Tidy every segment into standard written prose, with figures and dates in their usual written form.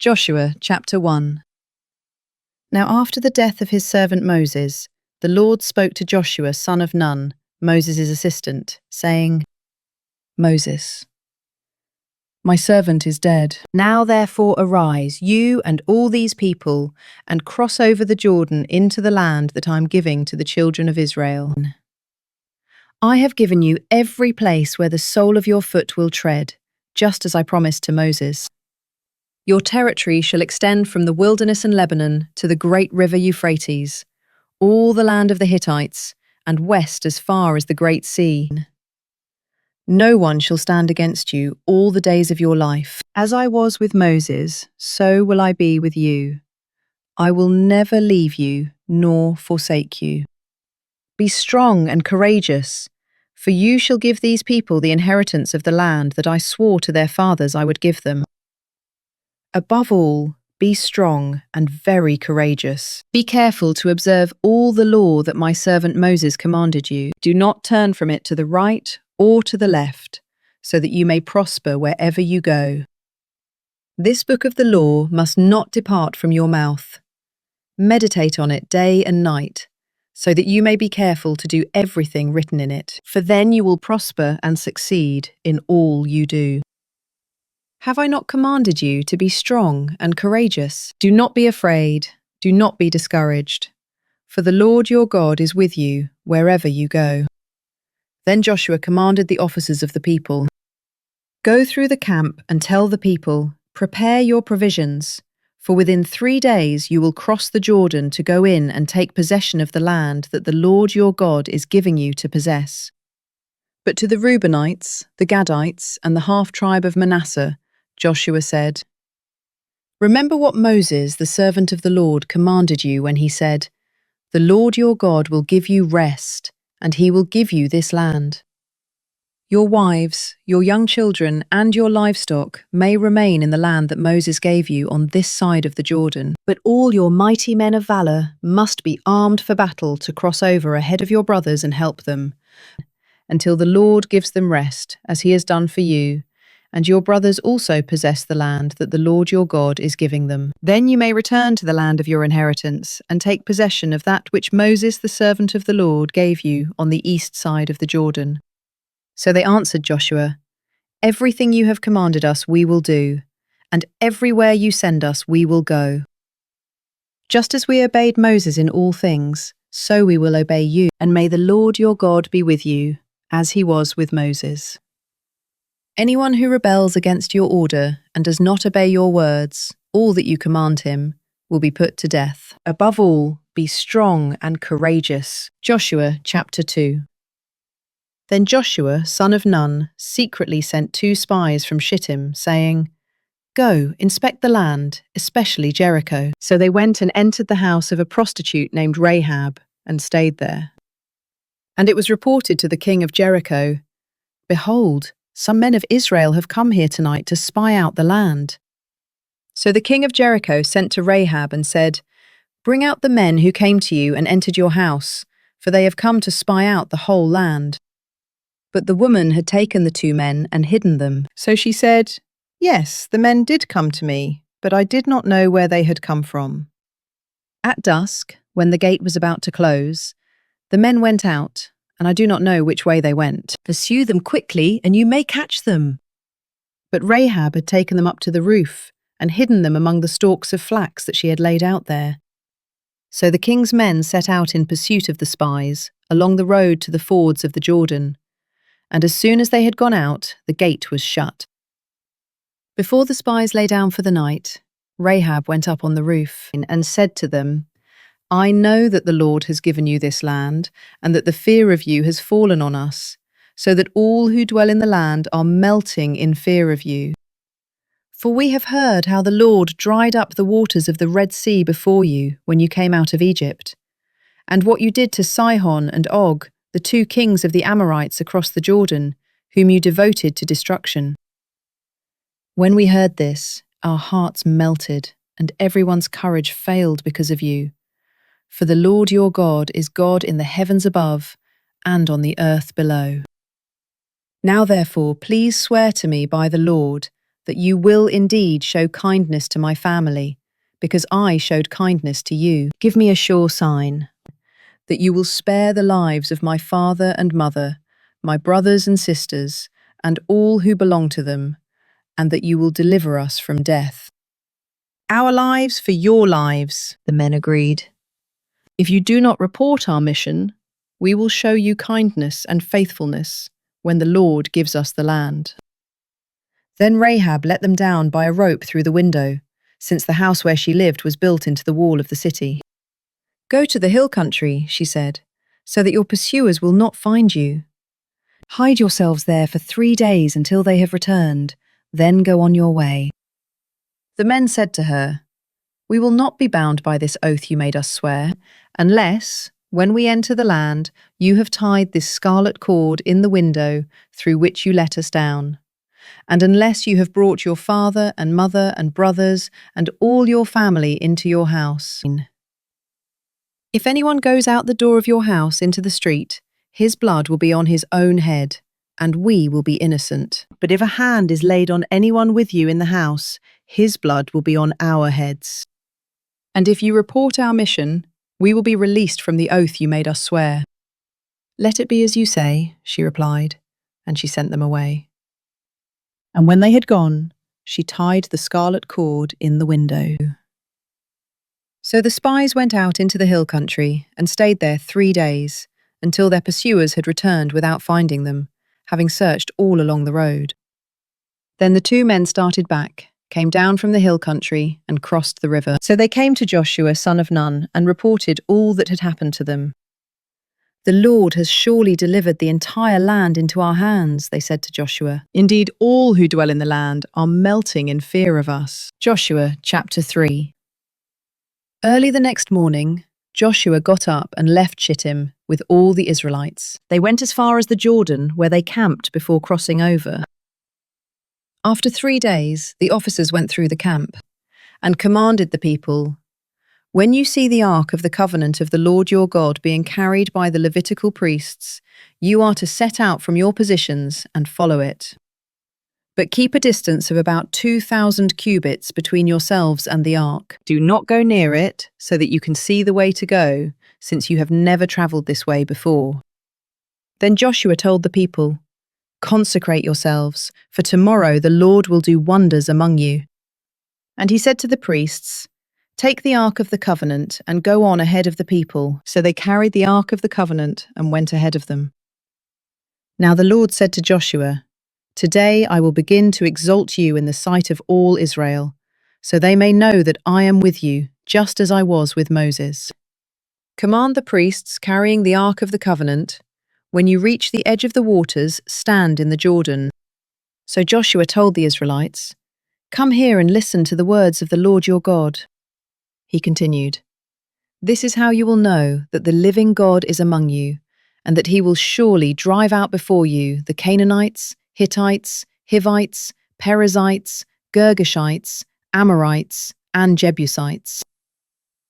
Joshua chapter 1. Now after the death of his servant Moses, the Lord spoke to Joshua son of Nun, Moses' assistant, saying, Moses, my servant is dead. Now therefore arise, you and all these people, and cross over the Jordan into the land that I am giving to the children of Israel. I have given you every place where the sole of your foot will tread, just as I promised to Moses. Your territory shall extend from the wilderness and Lebanon to the great river Euphrates, all the land of the Hittites, and west as far as the great sea. No one shall stand against you all the days of your life. As I was with Moses, so will I be with you. I will never leave you nor forsake you. Be strong and courageous, for you shall give these people the inheritance of the land that I swore to their fathers I would give them. Above all, be strong and very courageous. Be careful to observe all the law that my servant Moses commanded you. Do not turn from it to the right or to the left, so that you may prosper wherever you go. This book of the law must not depart from your mouth. Meditate on it day and night, so that you may be careful to do everything written in it, for then you will prosper and succeed in all you do. Have I not commanded you to be strong and courageous? Do not be afraid, do not be discouraged, for the Lord your God is with you wherever you go. Then Joshua commanded the officers of the people, Go through the camp and tell the people, Prepare your provisions, for within 3 days you will cross the Jordan to go in and take possession of the land that the Lord your God is giving you to possess. But to the Reubenites, the Gadites, and the half-tribe of Manasseh, Joshua said, Remember what Moses, the servant of the Lord, commanded you when he said, The Lord your God will give you rest, and he will give you this land. Your wives, your young children, and your livestock may remain in the land that Moses gave you on this side of the Jordan, but all your mighty men of valor must be armed for battle to cross over ahead of your brothers and help them, until the Lord gives them rest, as he has done for you, and your brothers also possess the land that the Lord your God is giving them. Then you may return to the land of your inheritance and take possession of that which Moses, the servant of the Lord, gave you on the east side of the Jordan. So they answered Joshua, Everything you have commanded us we will do, and everywhere you send us we will go. Just as we obeyed Moses in all things, so we will obey you, and may the Lord your God be with you, as he was with Moses. Anyone who rebels against your order and does not obey your words, all that you command him, will be put to death. Above all, be strong and courageous. Joshua chapter 2. Then Joshua, son of Nun, secretly sent 2 spies from Shittim, saying, Go, inspect the land, especially Jericho. So they went and entered the house of a prostitute named Rahab, and stayed there. And it was reported to the king of Jericho, Behold, some men of Israel have come here tonight to spy out the land. So the king of Jericho sent to Rahab and said, Bring out the men who came to you and entered your house, for they have come to spy out the whole land. But the woman had taken the 2 men and hidden them. So she said, Yes, the men did come to me, but I did not know where they had come from. At dusk, when the gate was about to close, the men went out, and I do not know which way they went. Pursue them quickly, and you may catch them. But Rahab had taken them up to the roof and hidden them among the stalks of flax that she had laid out there. So the king's men set out in pursuit of the spies along the road to the fords of the Jordan, and as soon as they had gone out, the gate was shut. Before the spies lay down for the night, Rahab went up on the roof and said to them, I know that the Lord has given you this land, and that the fear of you has fallen on us, so that all who dwell in the land are melting in fear of you. For we have heard how the Lord dried up the waters of the Red Sea before you when you came out of Egypt, and what you did to Sihon and Og, the 2 kings of the Amorites across the Jordan, whom you devoted to destruction. When we heard this, our hearts melted, and everyone's courage failed because of you. For the Lord your God is God in the heavens above and on the earth below. Now therefore, please swear to me by the Lord that you will indeed show kindness to my family, because I showed kindness to you. Give me a sure sign that you will spare the lives of my father and mother, my brothers and sisters, and all who belong to them, and that you will deliver us from death." "Our lives for your lives," the men agreed. "If you do not report our mission, we will show you kindness and faithfulness when the Lord gives us the land." Then Rahab let them down by a rope through the window, since the house where she lived was built into the wall of the city. "Go to the hill country," she said, "so that your pursuers will not find you. Hide yourselves there for 3 days until they have returned, then go on your way." The men said to her, "We will not be bound by this oath you made us swear, unless, when we enter the land, you have tied this scarlet cord in the window through which you let us down, and unless you have brought your father and mother and brothers and all your family into your house. If anyone goes out the door of your house into the street, his blood will be on his own head, and we will be innocent. But if a hand is laid on anyone with you in the house, his blood will be on our heads. And if you report our mission, we will be released from the oath you made us swear." "Let it be as you say," she replied, and she sent them away. And when they had gone, she tied the scarlet cord in the window. So the spies went out into the hill country and stayed there 3 days, until their pursuers had returned without finding them, having searched all along the road. Then the 2 men started back, came down from the hill country, and crossed the river. So they came to Joshua son of Nun and reported all that had happened to them. "The Lord has surely delivered the entire land into our hands," they said to Joshua. "Indeed, all who dwell in the land are melting in fear of us." Joshua chapter 3. Early the next morning, Joshua got up and left Shittim with all the Israelites. They went as far as the Jordan, where they camped before crossing over. After 3 days, the officers went through the camp and commanded the people, "When you see the ark of the covenant of the Lord your God being carried by the Levitical priests, you are to set out from your positions and follow it. But keep a distance of about 2,000 cubits between yourselves and the ark. Do not go near it, so that you can see the way to go, since you have never travelled this way before." Then Joshua told the people, "Consecrate yourselves, for tomorrow the Lord will do wonders among you." And he said to the priests, "Take the ark of the covenant and go on ahead of the people." So they carried the ark of the covenant and went ahead of them. Now the Lord said to Joshua, "Today I will begin to exalt you in the sight of all Israel, so they may know that I am with you, just as I was with Moses. Command the priests carrying the ark of the covenant, when you reach the edge of the waters, stand in the Jordan." So Joshua told the Israelites, "Come here and listen to the words of the Lord your God." He continued, "This is how you will know that the living God is among you, and that he will surely drive out before you the Canaanites, Hittites, Hivites, Perizzites, Girgashites, Amorites, and Jebusites.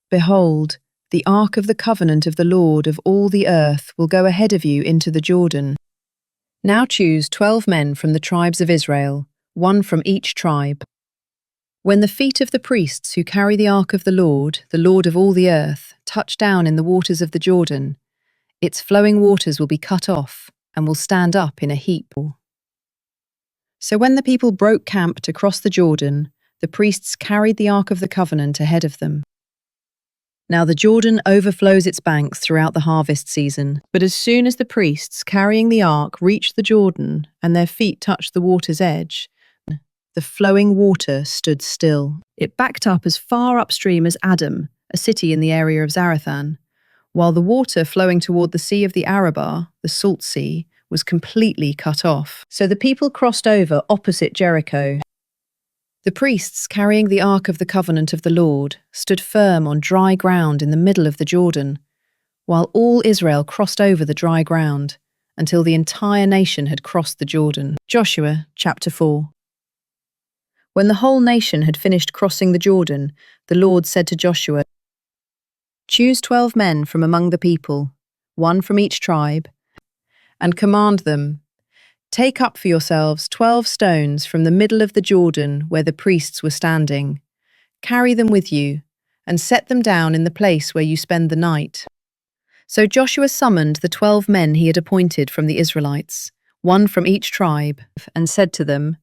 Behold, the ark of the covenant of the Lord of all the earth will go ahead of you into the Jordan. Now choose 12 men from the tribes of Israel, 1 from each tribe. When the feet of the priests who carry the ark of the Lord of all the earth, touch down in the waters of the Jordan, its flowing waters will be cut off and will stand up in a heap." So when the people broke camp to cross the Jordan, the priests carried the ark of the covenant ahead of them. Now the Jordan overflows its banks throughout the harvest season, but as soon as the priests carrying the ark reached the Jordan and their feet touched the water's edge, the flowing water stood still. It backed up as far upstream as Adam, a city in the area of Zarethan, while the water flowing toward the Sea of the Arabah, the Salt Sea, was completely cut off. So the people crossed over opposite Jericho. The priests carrying the ark of the covenant of the Lord stood firm on dry ground in the middle of the Jordan, while all Israel crossed over the dry ground until the entire nation had crossed the Jordan. Joshua chapter 4. When the whole nation had finished crossing the Jordan, the Lord said to Joshua, "Choose 12 men from among the people, 1 from each tribe, and command them, Take up for yourselves 12 stones from the middle of the Jordan where the priests were standing. Carry them with you, and set them down in the place where you spend the night." So Joshua summoned the 12 men he had appointed from the Israelites, one from each tribe, and said to them,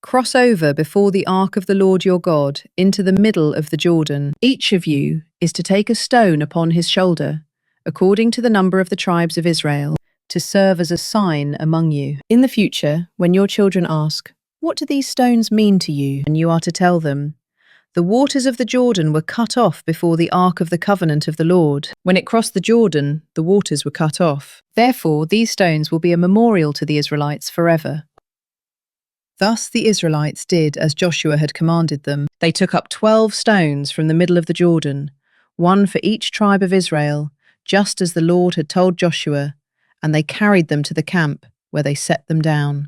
"Cross over before the ark of the Lord your God into the middle of the Jordan. Each of you is to take a stone upon his shoulder, according to the number of the tribes of Israel, to serve as a sign among you. In the future, when your children ask, 'What do these stones mean to you?' and you are to tell them, 'The waters of the Jordan were cut off before the ark of the covenant of the Lord. When it crossed the Jordan, the waters were cut off. Therefore, these stones will be a memorial to the Israelites forever." Thus the Israelites did as Joshua had commanded them. They took up 12 stones from the middle of the Jordan, one for each tribe of Israel, just as the Lord had told Joshua, and they carried them to the camp, where they set them down.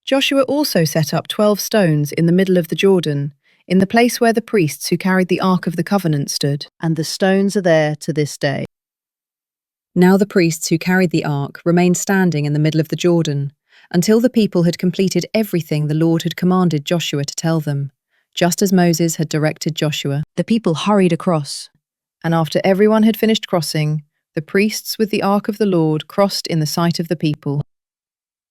Joshua also set up 12 stones in the middle of the Jordan, in the place where the priests who carried the Ark of the Covenant stood, and the stones are there to this day. Now the priests who carried the Ark remained standing in the middle of the Jordan, until the people had completed everything the Lord had commanded Joshua to tell them, just as Moses had directed Joshua. The people hurried across, and after everyone had finished crossing, the priests with the Ark of the Lord crossed in the sight of the people.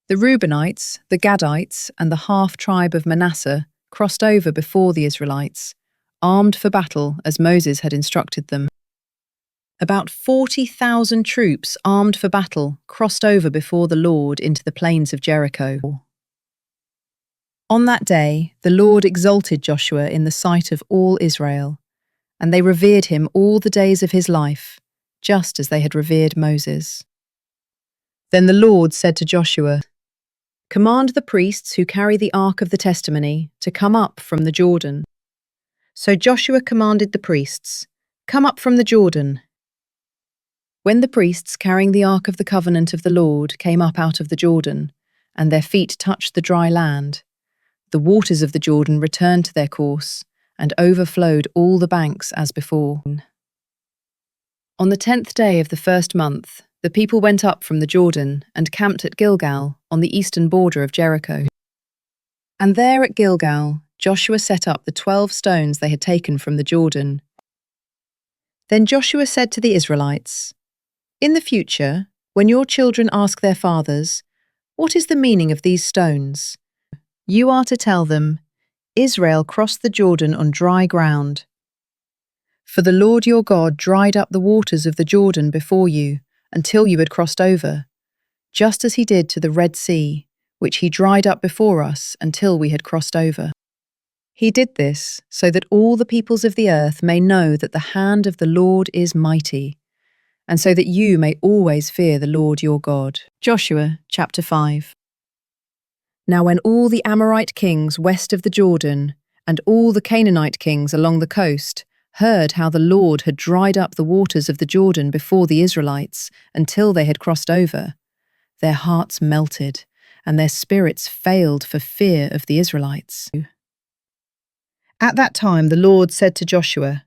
The Reubenites, the Gadites, and the half-tribe of Manasseh crossed over before the Israelites, armed for battle as Moses had instructed them. About 40,000 troops armed for battle crossed over before the Lord into the plains of Jericho. On that day, the Lord exalted Joshua in the sight of all Israel, and they revered him all the days of his life, just as they had revered Moses. Then the Lord said to Joshua, "Command the priests who carry the Ark of the Testimony to come up from the Jordan." So Joshua commanded the priests, "Come up from the Jordan." When the priests carrying the Ark of the Covenant of the Lord came up out of the Jordan, and their feet touched the dry land, the waters of the Jordan returned to their course and overflowed all the banks as before. On the 10th day of the first month, the people went up from the Jordan and camped at Gilgal on the eastern border of Jericho. And there at Gilgal, Joshua set up the 12 stones they had taken from the Jordan. Then Joshua said to the Israelites, "In the future, when your children ask their fathers, 'What is the meaning of these stones?' you are to tell them, 'Israel crossed the Jordan on dry ground. For the Lord your God dried up the waters of the Jordan before you until you had crossed over, just as he did to the Red Sea, which he dried up before us until we had crossed over.' He did this so that all the peoples of the earth may know that the hand of the Lord is mighty, and so that you may always fear the Lord your God." Joshua chapter 5. Now when all the Amorite kings west of the Jordan and all the Canaanite kings along the coast heard how the Lord had dried up the waters of the Jordan before the Israelites until they had crossed over, their hearts melted and their spirits failed for fear of the Israelites. At that time the Lord said to Joshua,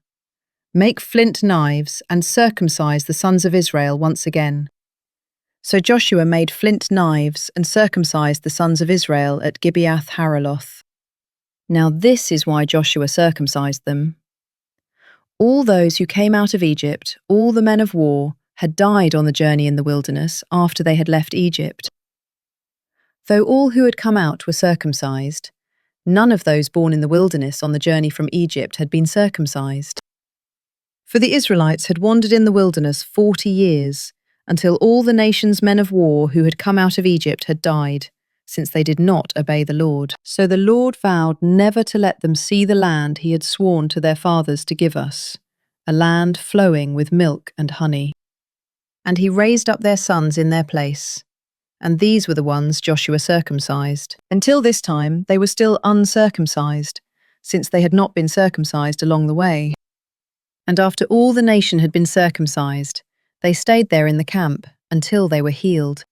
"Make flint knives and circumcise the sons of Israel once again." So Joshua made flint knives and circumcised the sons of Israel at Gibeath Haraloth. Now this is why Joshua circumcised them. All those who came out of Egypt, all the men of war, had died on the journey in the wilderness after they had left Egypt. Though all who had come out were circumcised, none of those born in the wilderness on the journey from Egypt had been circumcised. For the Israelites had wandered in the wilderness 40 years, until all the nation's men of war who had come out of Egypt had died, since they did not obey the Lord. So the Lord vowed never to let them see the land he had sworn to their fathers to give us, a land flowing with milk and honey. And he raised up their sons in their place, and these were the ones Joshua circumcised. Until this time they were still uncircumcised, since they had not been circumcised along the way. And after all the nation had been circumcised, they stayed there in the camp until they were healed.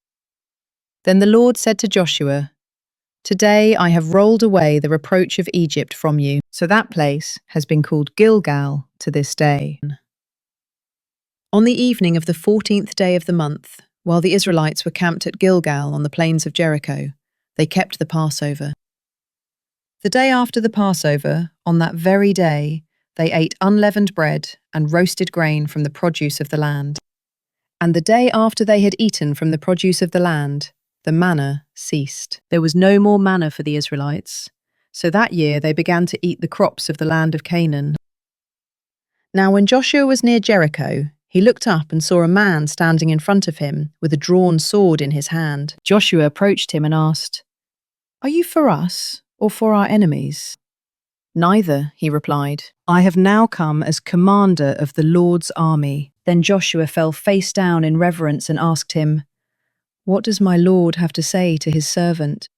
Then the Lord said to Joshua, "Today I have rolled away the reproach of Egypt from you." So that place has been called Gilgal to this day. On the evening of the 14th day of the month, While the Israelites were camped at Gilgal on the plains of Jericho, they kept the Passover. The day after the Passover, on that very day, they ate unleavened bread and roasted grain from the produce of the land. And the day after they had eaten from the produce of the land, the manna ceased. There was no more manna for the Israelites, so that year they began to eat the crops of the land of Canaan. Now when Joshua was near Jericho, he looked up and saw a man standing in front of him with a drawn sword in his hand. Joshua approached him and asked, "Are you for us or for our enemies?" "Neither," he replied. "I have now come as commander of the Lord's army." Then Joshua fell face down in reverence and asked him, "What does my Lord have to say to his servant?"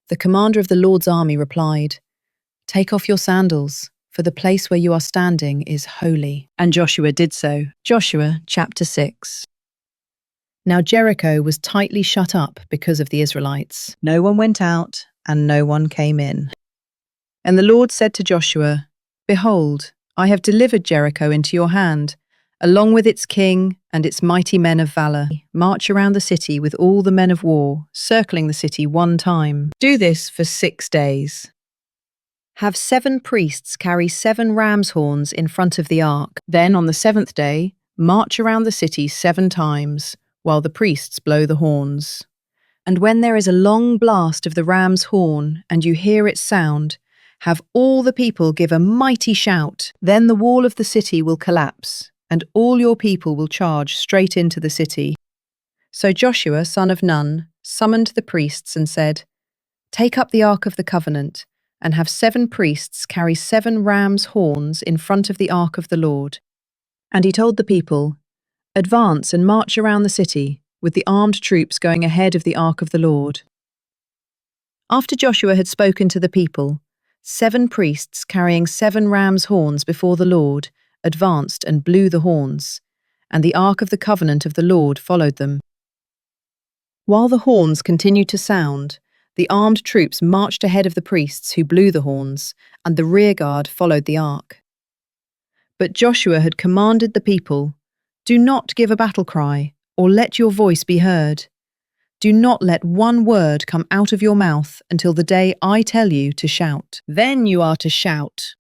The commander of the Lord's army replied, "Take off your sandals, for the place where you are standing is holy." And Joshua did so. Joshua chapter 6. Now Jericho was tightly shut up because of the Israelites. No one went out and no one came in. And the Lord said to Joshua, "Behold, I have delivered Jericho into your hand, along with its king and its mighty men of valor. March around the city with all the men of war, circling the city one time. Do this for 6 days. Have 7 priests carry 7 ram's horns in front of the ark. Then on the 7th day, march around the city 7 times, while the priests blow the horns. And when there is a long blast of the ram's horn and you hear its sound, have all the people give a mighty shout. Then the wall of the city will collapse, and all your people will charge straight into the city." So Joshua, son of Nun, summoned the priests and said, "Take up the Ark of the Covenant, and have 7 priests carry 7 ram's horns in front of the Ark of the Lord." And he told the people, "Advance and march around the city, with the armed troops going ahead of the Ark of the Lord." After Joshua had spoken to the people, 7 priests carrying 7 ram's horns before the Lord advanced and blew the horns, and the Ark of the Covenant of the Lord followed them. While the horns continued to sound, the armed troops marched ahead of the priests who blew the horns, and the rearguard followed the ark. But Joshua had commanded the people, "Do not give a battle cry, or let your voice be heard. Do not let one word come out of your mouth until the day I tell you to shout. Then you are to shout."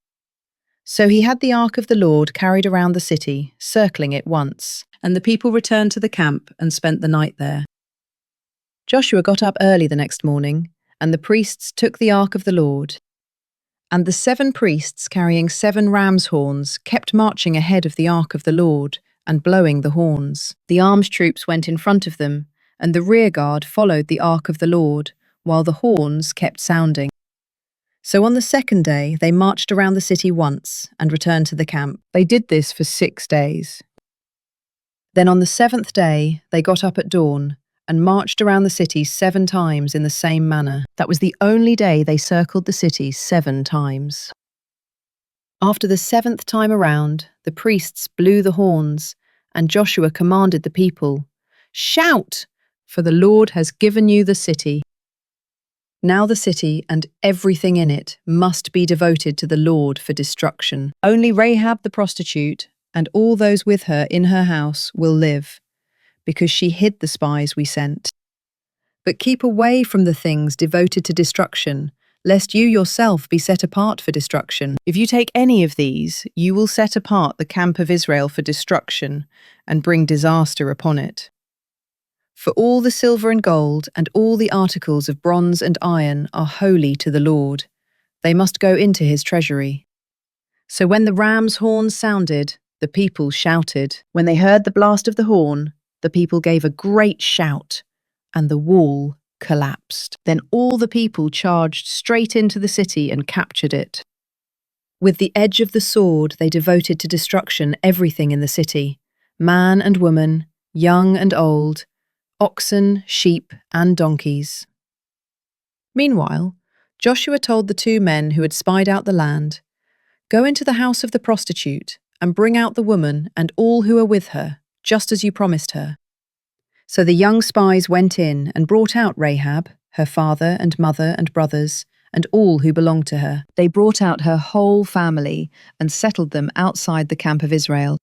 So he had the ark of the Lord carried around the city, circling it once, and the people returned to the camp and spent the night there. Joshua got up early the next morning, and the priests took the ark of the Lord. And the 7 priests carrying 7 ram's horns kept marching ahead of the ark of the Lord and blowing the horns. The armed troops went in front of them, and the rearguard followed the ark of the Lord, while the horns kept sounding. So on the 2nd day they marched around the city once and returned to the camp. They did this for 6 days. Then on the 7th day they got up at dawn and marched around the city 7 times in the same manner. That was the only day they circled the city 7 times. After the 7th time around, the priests blew the horns, and Joshua commanded the people, "Shout, for the Lord has given you the city." Now the city and everything in it must be devoted to the Lord for destruction. Only Rahab the prostitute and all those with her in her house will live, because she hid the spies we sent. But keep away from the things devoted to destruction, lest you yourself be set apart for destruction. If you take any of these, you will set apart the camp of Israel for destruction and bring disaster upon it. For all the silver and gold and all the articles of bronze and iron are holy to the Lord. They must go into his treasury. So when the ram's horn sounded, the people shouted. When they heard the blast of the horn, the people gave a great shout, and the wall collapsed. Then all the people charged straight into the city and captured it. With the edge of the sword they devoted to destruction everything in the city, man and woman, young and old, oxen, sheep, and donkeys. Meanwhile, Joshua told the 2 men who had spied out the land, "Go into the house of the prostitute and bring out the woman and all who are with her, just as you promised her." So the young spies went in and brought out Rahab, her father and mother and brothers, and all who belonged to her. They brought out her whole family and settled them outside the camp of Israel.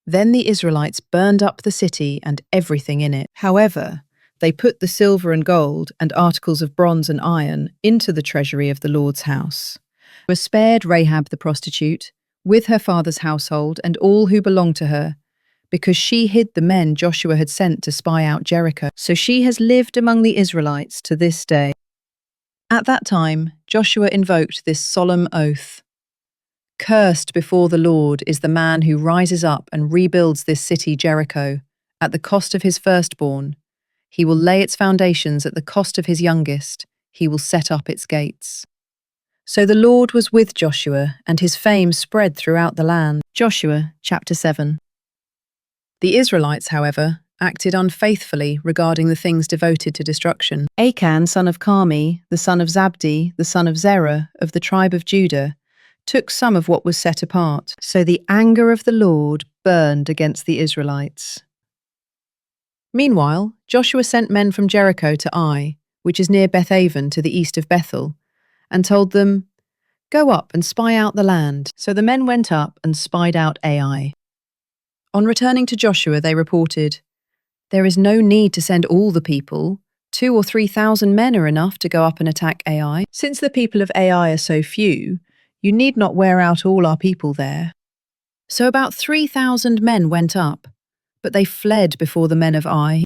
Then the Israelites burned up the city and everything in it. However, they put the silver and gold and articles of bronze and iron into the treasury of the Lord's house. They spared Rahab the prostitute, with her father's household and all who belonged to her, because she hid the men Joshua had sent to spy out Jericho. So she has lived among the Israelites to this day. At that time, Joshua invoked this solemn oath. Cursed before the Lord is the man who rises up and rebuilds this city Jericho at the cost of his firstborn. He will lay its foundations at the cost of his youngest. He will set up its gates. So the Lord was with Joshua, and his fame spread throughout the land. Joshua chapter 7. The Israelites, however, acted unfaithfully regarding the things devoted to destruction. Achan, son of Carmi, the son of Zabdi, the son of Zerah, of the tribe of Judah, took some of what was set apart. So the anger of the Lord burned against the Israelites. Meanwhile, Joshua sent men from Jericho to Ai, which is near Bethaven to the east of Bethel, and told them, "Go up and spy out the land." So the men went up and spied out Ai. On returning to Joshua, they reported, "There is no need to send all the people. 2,000 or 3,000 men are enough to go up and attack Ai. Since the people of Ai are so few, you need not wear out all our people there." So about 3,000 men went up, but they fled before the men of Ai,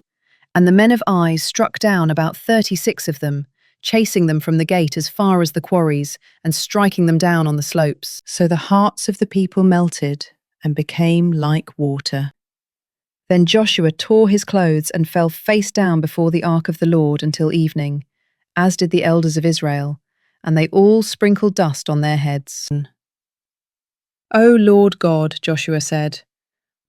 and the men of Ai struck down about 36 of them, chasing them from the gate as far as the quarries and striking them down on the slopes. So the hearts of the people melted and became like water. Then Joshua tore his clothes and fell face down before the ark of the Lord until evening, as did the elders of Israel, and they all sprinkled dust on their heads. "O Lord God," Joshua said,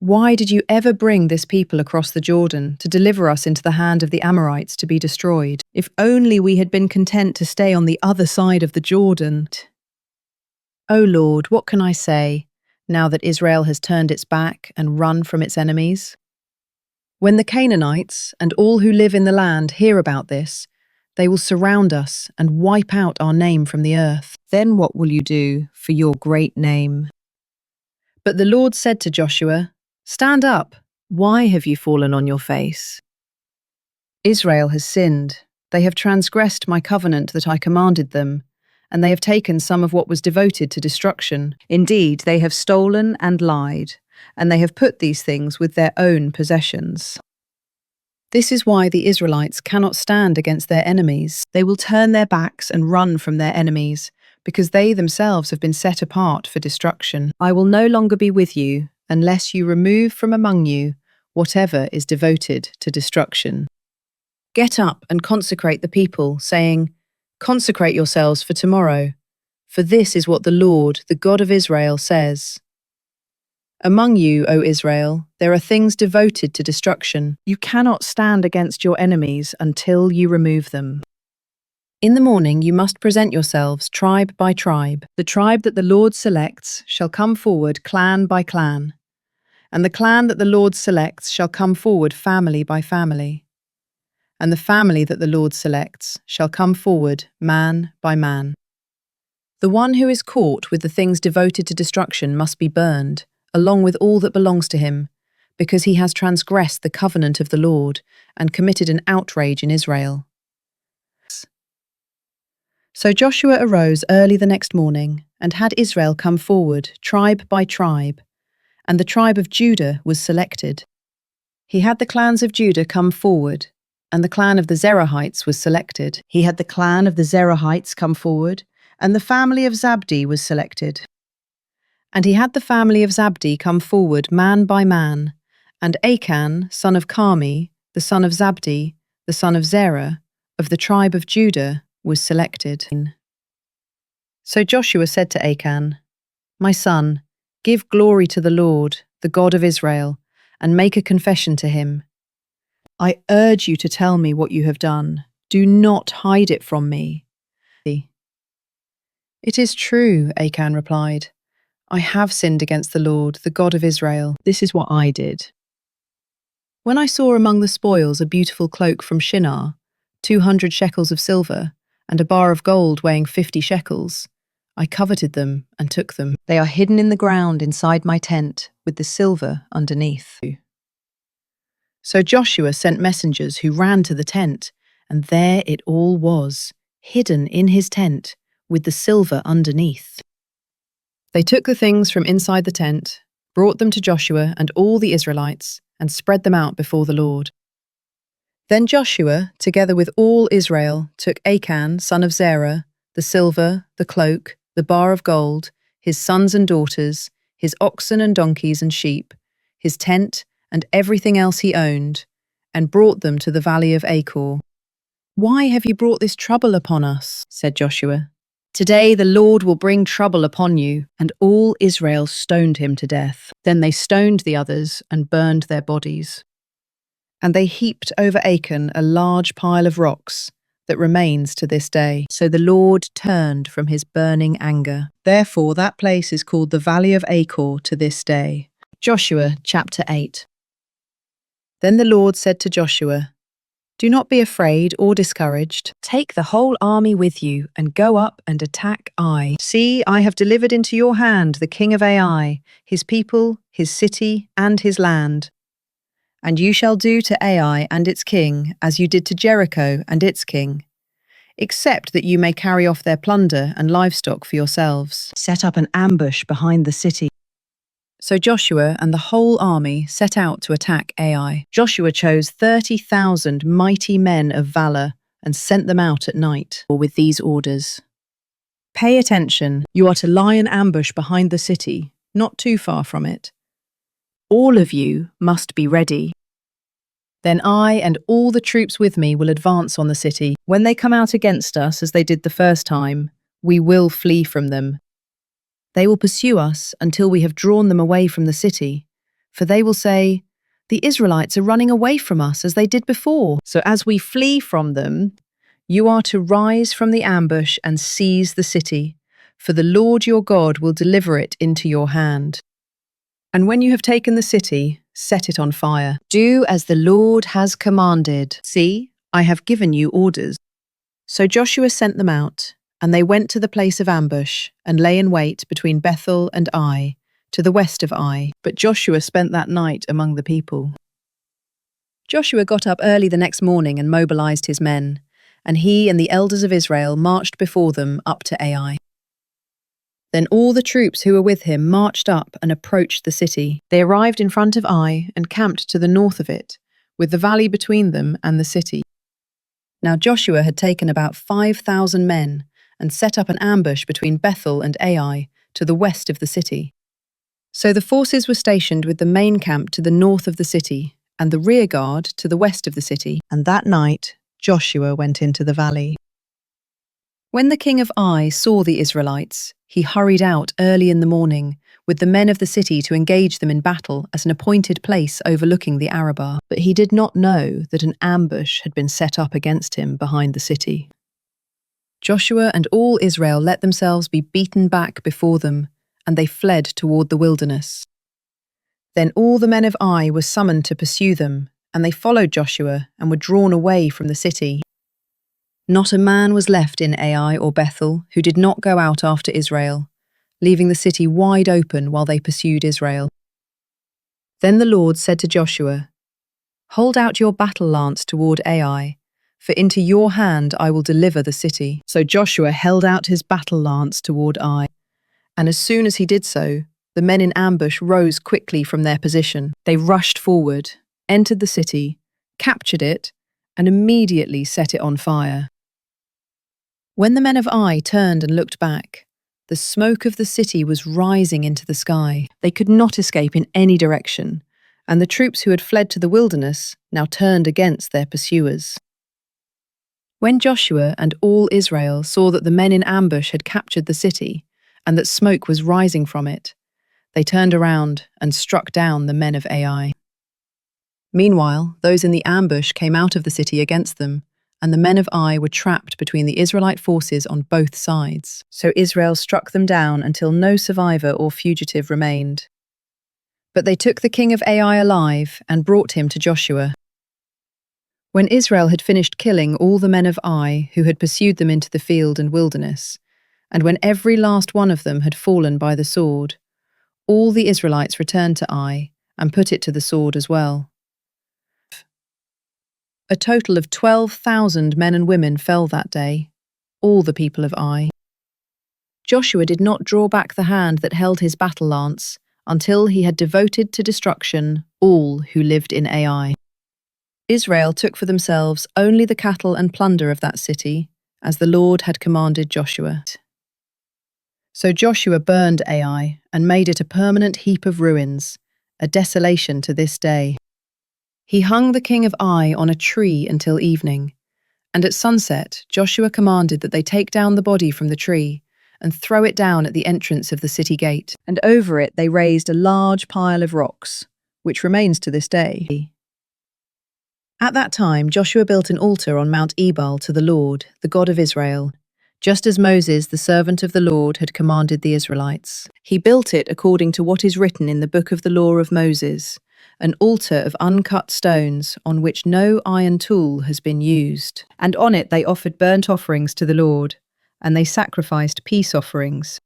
"why did you ever bring this people across the Jordan to deliver us into the hand of the Amorites to be destroyed? If only we had been content to stay on the other side of the Jordan. O Lord, what can I say, now that Israel has turned its back and run from its enemies? When the Canaanites and all who live in the land hear about this, they will surround us and wipe out our name from the earth. Then what will you do for your great name?" But the Lord said to Joshua, "Stand up. Why have you fallen on your face? Israel has sinned. They have transgressed my covenant that I commanded them, and they have taken some of what was devoted to destruction. Indeed, they have stolen and lied, and they have put these things with their own possessions. This is why the Israelites cannot stand against their enemies. They will turn their backs and run from their enemies, because they themselves have been set apart for destruction. I will no longer be with you unless you remove from among you whatever is devoted to destruction. Get up and consecrate the people, saying, 'Consecrate yourselves for tomorrow, for this is what the Lord, the God of Israel, says. Among you, O Israel, there are things devoted to destruction. You cannot stand against your enemies until you remove them. In the morning you must present yourselves tribe by tribe. The tribe that the Lord selects shall come forward clan by clan, and the clan that the Lord selects shall come forward family by family, and the family that the Lord selects shall come forward man by man. The one who is caught with the things devoted to destruction must be burned, along with all that belongs to him, because he has transgressed the covenant of the Lord and committed an outrage in Israel." So Joshua arose early the next morning and had Israel come forward, tribe by tribe, and the tribe of Judah was selected. He had the clans of Judah come forward, and the clan of the Zerahites was selected. He had the clan of the Zerahites come forward, and the family of Zabdi was selected. And he had the family of Zabdi come forward man by man, and Achan, son of Carmi, the son of Zabdi, the son of Zerah, of the tribe of Judah, was selected. So Joshua said to Achan, "My son, give glory to the Lord, the God of Israel, and make a confession to him. I urge you to tell me what you have done. Do not hide it from me." "It is true," Achan replied. "I have sinned against the Lord, the God of Israel. This is what I did. When I saw among the spoils a beautiful cloak from Shinar, 200 shekels of silver, and a bar of gold weighing 50 shekels, I coveted them and took them. They are hidden in the ground inside my tent, with the silver underneath. So Joshua sent messengers who ran to the tent, and there it all was, hidden in his tent, with the silver underneath. They took the things from inside the tent, brought them to Joshua and all the Israelites, and spread them out before the Lord. Then Joshua, together with all Israel, took Achan, son of Zerah, the silver, the cloak, the bar of gold, his sons and daughters, his oxen and donkeys and sheep, his tent, and everything else he owned, and brought them to the valley of Achor. "Why have you brought this trouble upon us?" said Joshua. "Today the Lord will bring trouble upon you." And all Israel stoned him to death. Then they stoned the others and burned their bodies. And they heaped over Achan a large pile of rocks that remains to this day. So the Lord turned from his burning anger. Therefore that place is called the Valley of Achor to this day. Joshua chapter 8. Then the Lord said to Joshua, "Do not be afraid or discouraged. Take the whole army with you and go up and attack Ai. See, I have delivered into your hand the king of Ai, his people, his city, and his land. And you shall do to Ai and its king as you did to Jericho and its king, except that you may carry off their plunder and livestock for yourselves. Set up an ambush behind the city." So Joshua and the whole army set out to attack Ai. Joshua chose 30,000 mighty men of valor and sent them out at night with these orders. "Pay attention. You are to lie in ambush behind the city, not too far from it. All of you must be ready. Then I and all the troops with me will advance on the city. When they come out against us as they did the first time, we will flee from them. They will pursue us until we have drawn them away from the city, for they will say, 'The Israelites are running away from us as they did before.' So as we flee from them, you are to rise from the ambush and seize the city, for the Lord your God will deliver it into your hand. And when you have taken the city, set it on fire. Do as the Lord has commanded. See, I have given you orders." So Joshua sent them out, and they went to the place of ambush and lay in wait between Bethel and Ai, to the west of Ai. But Joshua spent that night among the people. Joshua got up early the next morning and mobilized his men, and he and the elders of Israel marched before them up to Ai. Then all the troops who were with him marched up and approached the city. They arrived in front of Ai and camped to the north of it, with the valley between them and the city. Now Joshua had taken about 5,000 men and set up an ambush between Bethel and Ai, to the west of the city. So the forces were stationed with the main camp to the north of the city, and the rear guard to the west of the city. And that night Joshua went into the valley. When the king of Ai saw the Israelites, he hurried out early in the morning with the men of the city to engage them in battle at an appointed place overlooking the Arabah. But he did not know that an ambush had been set up against him behind the city. Joshua and all Israel let themselves be beaten back before them, and they fled toward the wilderness. Then all the men of Ai were summoned to pursue them, and they followed Joshua and were drawn away from the city. Not a man was left in Ai or Bethel who did not go out after Israel, leaving the city wide open while they pursued Israel. Then the Lord said to Joshua, "Hold out your battle lance toward Ai, for into your hand I will deliver the city." So Joshua held out his battle lance toward Ai, and as soon as he did so, the men in ambush rose quickly from their position. They rushed forward, entered the city, captured it, and immediately set it on fire. When the men of Ai turned and looked back, the smoke of the city was rising into the sky. They could not escape in any direction, and the troops who had fled to the wilderness now turned against their pursuers. When Joshua and all Israel saw that the men in ambush had captured the city, and that smoke was rising from it, they turned around and struck down the men of Ai. Meanwhile, those in the ambush came out of the city against them, and the men of Ai were trapped between the Israelite forces on both sides. So Israel struck them down until no survivor or fugitive remained. But they took the king of Ai alive and brought him to Joshua. When Israel had finished killing all the men of Ai who had pursued them into the field and wilderness, and when every last one of them had fallen by the sword, all the Israelites returned to Ai and put it to the sword as well. A total of 12,000 men and women fell that day, all the people of Ai. Joshua did not draw back the hand that held his battle lance until he had devoted to destruction all who lived in Ai. Israel took for themselves only the cattle and plunder of that city, as the Lord had commanded Joshua. So Joshua burned Ai and made it a permanent heap of ruins, a desolation to this day. He hung the king of Ai on a tree until evening, and at sunset Joshua commanded that they take down the body from the tree and throw it down at the entrance of the city gate, and over it they raised a large pile of rocks, which remains to this day. At that time Joshua built an altar on Mount Ebal to the Lord, the God of Israel, just as Moses, the servant of the Lord, had commanded the Israelites. He built it according to what is written in the book of the law of Moses, an altar of uncut stones on which no iron tool has been used. And on it they offered burnt offerings to the Lord, and they sacrificed peace offerings.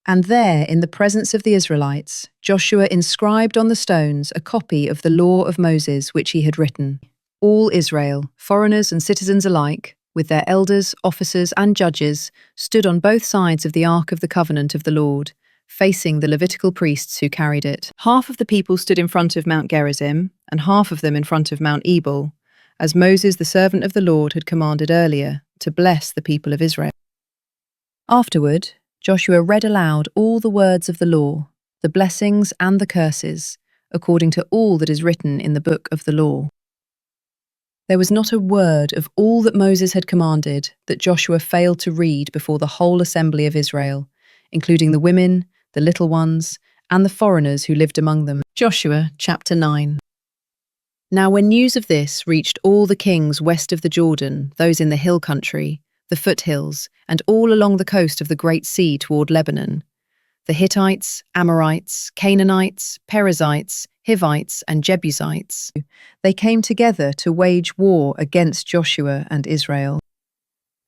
And there, in the presence of the Israelites, Joshua inscribed on the stones a copy of the law of Moses which he had written. All Israel, foreigners and citizens alike, with their elders, officers, and judges, stood on both sides of the Ark of the Covenant of the Lord, facing the Levitical priests who carried it. Half of the people stood in front of Mount Gerizim, and half of them in front of Mount Ebal, as Moses, the servant of the Lord, had commanded earlier, to bless the people of Israel. Afterward, Joshua read aloud all the words of the law, the blessings and the curses, according to all that is written in the book of the law. There was not a word of all that Moses had commanded that Joshua failed to read before the whole assembly of Israel, including the women, the little ones, and the foreigners who lived among them. Joshua chapter 9. Now when news of this reached all the kings west of the Jordan, those in the hill country, the foothills, and all along the coast of the Great Sea toward Lebanon, the Hittites, Amorites, Canaanites, Perizzites, Hivites, and Jebusites, they came together to wage war against Joshua and Israel.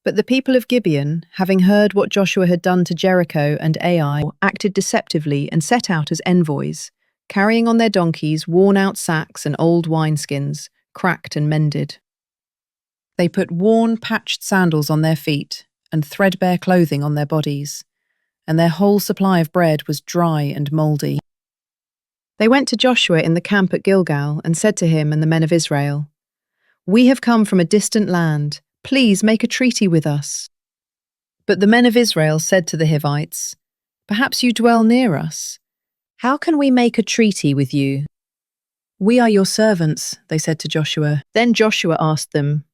But the people of Gibeon, having heard what Joshua had done to Jericho and Ai, acted deceptively and set out as envoys, carrying on their donkeys worn-out sacks and old wineskins, cracked and mended. They put worn, patched sandals on their feet and threadbare clothing on their bodies, and their whole supply of bread was dry and mouldy. They went to Joshua in the camp at Gilgal and said to him and the men of Israel, "We have come from a distant land. Please make a treaty with us." But the men of Israel said to the Hivites, "Perhaps you dwell near us. How can we make a treaty with you?" "We are your servants," they said to Joshua. Then Joshua asked them,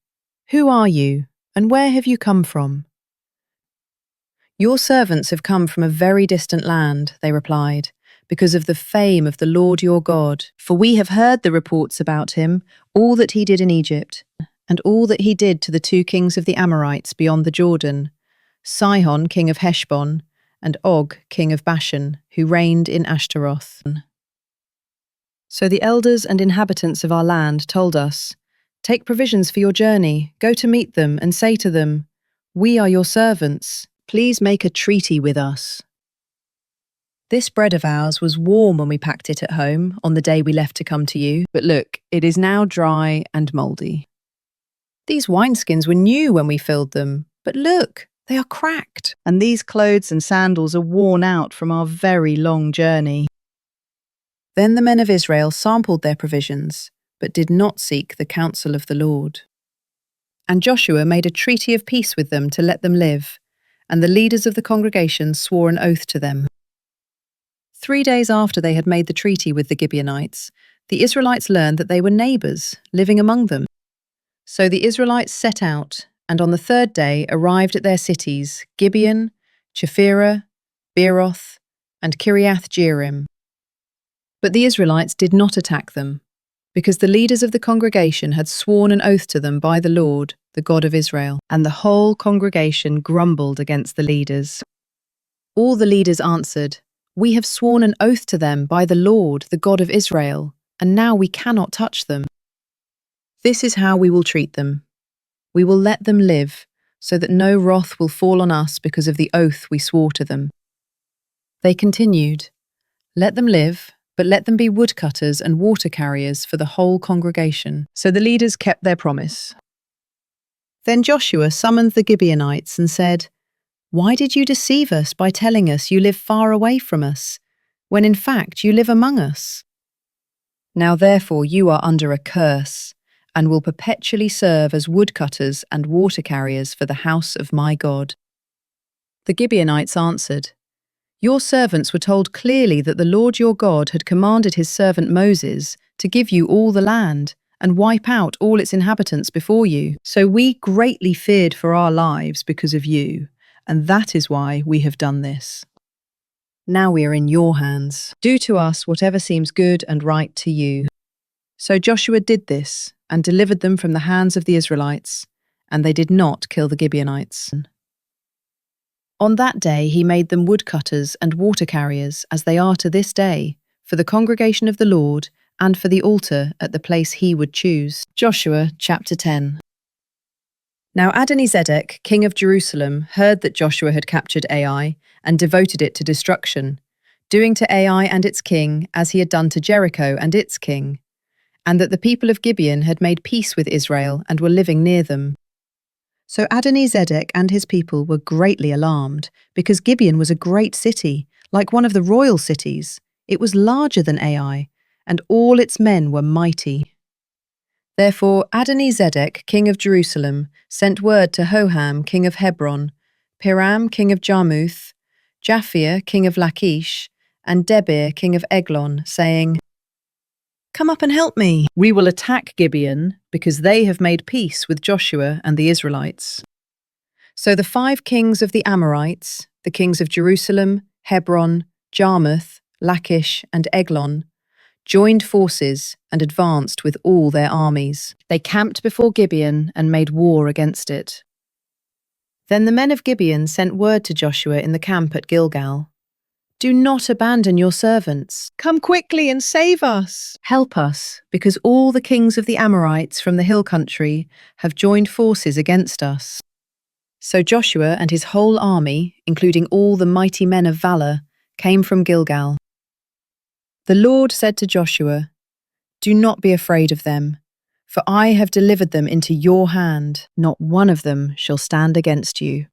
"Who are you, and where have you come from?" "Your servants have come from a very distant land," they replied, "because of the fame of the Lord your God. For we have heard the reports about him, all that he did in Egypt, and all that he did to the two kings of the Amorites beyond the Jordan, Sihon king of Heshbon, and Og king of Bashan, who reigned in Ashtaroth. So the elders and inhabitants of our land told us, 'Take provisions for your journey, go to meet them, and say to them, "We are your servants. Please make a treaty with us." This bread of ours was warm when we packed it at home on the day we left to come to you, but look, it is now dry and mouldy. These wineskins were new when we filled them, but look, they are cracked, and these clothes and sandals are worn out from our very long journey." Then the men of Israel sampled their provisions, but did not seek the counsel of the Lord. And Joshua made a treaty of peace with them to let them live, and the leaders of the congregation swore an oath to them. 3 days after they had made the treaty with the Gibeonites, the Israelites learned that they were neighbors, living among them. So the Israelites set out, and on the 3rd day arrived at their cities, Gibeon, Chephirah, Beeroth, and Kiriath-Jearim. But the Israelites did not attack them, because the leaders of the congregation had sworn an oath to them by the Lord, the God of Israel, and the whole congregation grumbled against the leaders. All the leaders answered, "We have sworn an oath to them by the Lord, the God of Israel, and now we cannot touch them. This is how we will treat them. We will let them live, so that no wrath will fall on us because of the oath we swore to them." They continued, Let them live, but let them be woodcutters and water carriers for the whole congregation." So the leaders kept their promise. Then Joshua summoned the Gibeonites and said, "Why did you deceive us by telling us you live far away from us, when in fact you live among us? Now therefore you are under a curse, and will perpetually serve as woodcutters and water carriers for the house of my God." The Gibeonites answered, "Your servants were told clearly that the Lord your God had commanded his servant Moses to give you all the land and wipe out all its inhabitants before you. So we greatly feared for our lives because of you, and that is why we have done this. Now we are in your hands. Do to us whatever seems good and right to you." So Joshua did this and delivered them from the hands of the Israelites, and they did not kill the Gibeonites. On that day he made them woodcutters and water carriers, as they are to this day, for the congregation of the Lord and for the altar at the place he would choose. Joshua chapter 10. Now Adonizedek, king of Jerusalem, heard that Joshua had captured Ai and devoted it to destruction, doing to Ai and its king as he had done to Jericho and its king, and that the people of Gibeon had made peace with Israel and were living near them. So Adonizedek and his people were greatly alarmed, because Gibeon was a great city, like one of the royal cities. It was larger than Ai, and all its men were mighty. Therefore Adonizedek, king of Jerusalem, sent word to Hoham, king of Hebron, Piram, king of Jarmuth, Japhia, king of Lachish, and Debir, king of Eglon, saying, "Come up and help me. We will attack Gibeon, because they have made peace with Joshua and the Israelites." So the 5 kings of the Amorites, the kings of Jerusalem, Hebron, Jarmuth, Lachish, and Eglon, joined forces and advanced with all their armies. They camped before Gibeon and made war against it. Then the men of Gibeon sent word to Joshua in the camp at Gilgal, "Do not abandon your servants. Come quickly and save us. Help us, because all the kings of the Amorites from the hill country have joined forces against us." So Joshua and his whole army, including all the mighty men of valor, came from Gilgal. The Lord said to Joshua, "Do not be afraid of them, for I have delivered them into your hand. Not one of them shall stand against you."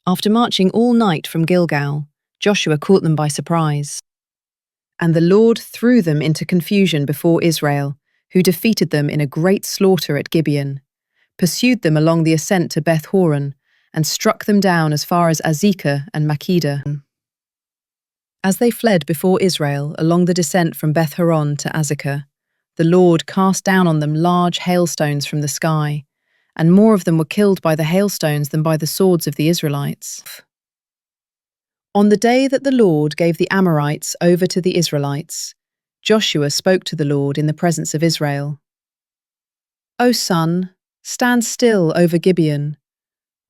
After marching all night from Gilgal, Joshua caught them by surprise. And the Lord threw them into confusion before Israel, who defeated them in a great slaughter at Gibeon, pursued them along the ascent to Beth Horon, and struck them down as far as Azekah and Makkedah. As they fled before Israel along the descent from Beth Horon to Azekah, the Lord cast down on them large hailstones from the sky, and more of them were killed by the hailstones than by the swords of the Israelites. On the day that the Lord gave the Amorites over to the Israelites, Joshua spoke to the Lord in the presence of Israel. "O sun, stand still over Gibeon.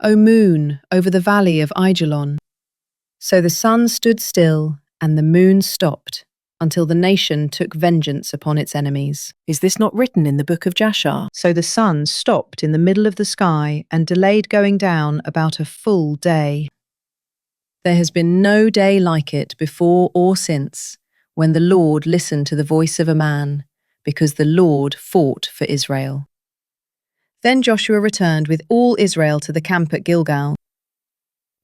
O moon, over the valley of Aijalon." So the sun stood still, and the moon stopped, until the nation took vengeance upon its enemies. Is this not written in the book of Jasher? So the sun stopped in the middle of the sky and delayed going down about a full day. There has been no day like it before or since, when the Lord listened to the voice of a man, because the Lord fought for Israel. Then Joshua returned with all Israel to the camp at Gilgal.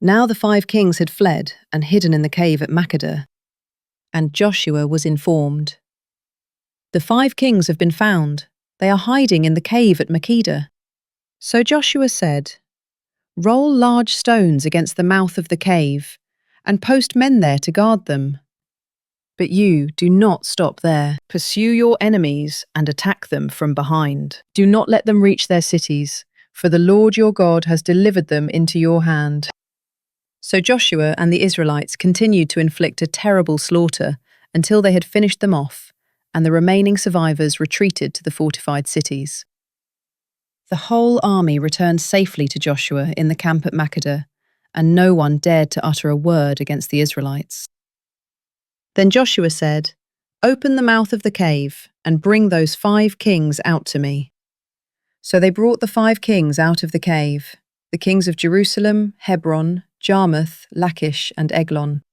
Now the 5 kings had fled and hidden in the cave at Makkedah, and Joshua was informed. "The 5 kings have been found. They are hiding in the cave at Makkedah." So Joshua said, "Roll large stones against the mouth of the cave, and post men there to guard them. But you do not stop there. Pursue your enemies and attack them from behind. Do not let them reach their cities, for the Lord your God has delivered them into your hand." So Joshua and the Israelites continued to inflict a terrible slaughter until they had finished them off, and the remaining survivors retreated to the fortified cities. The whole army returned safely to Joshua in the camp at Makkedah, and no one dared to utter a word against the Israelites. Then Joshua said, "Open the mouth of the cave, and bring those 5 kings out to me." So they brought the 5 kings out of the cave, the kings of Jerusalem, Hebron, Jarmuth, Lachish, and Eglon.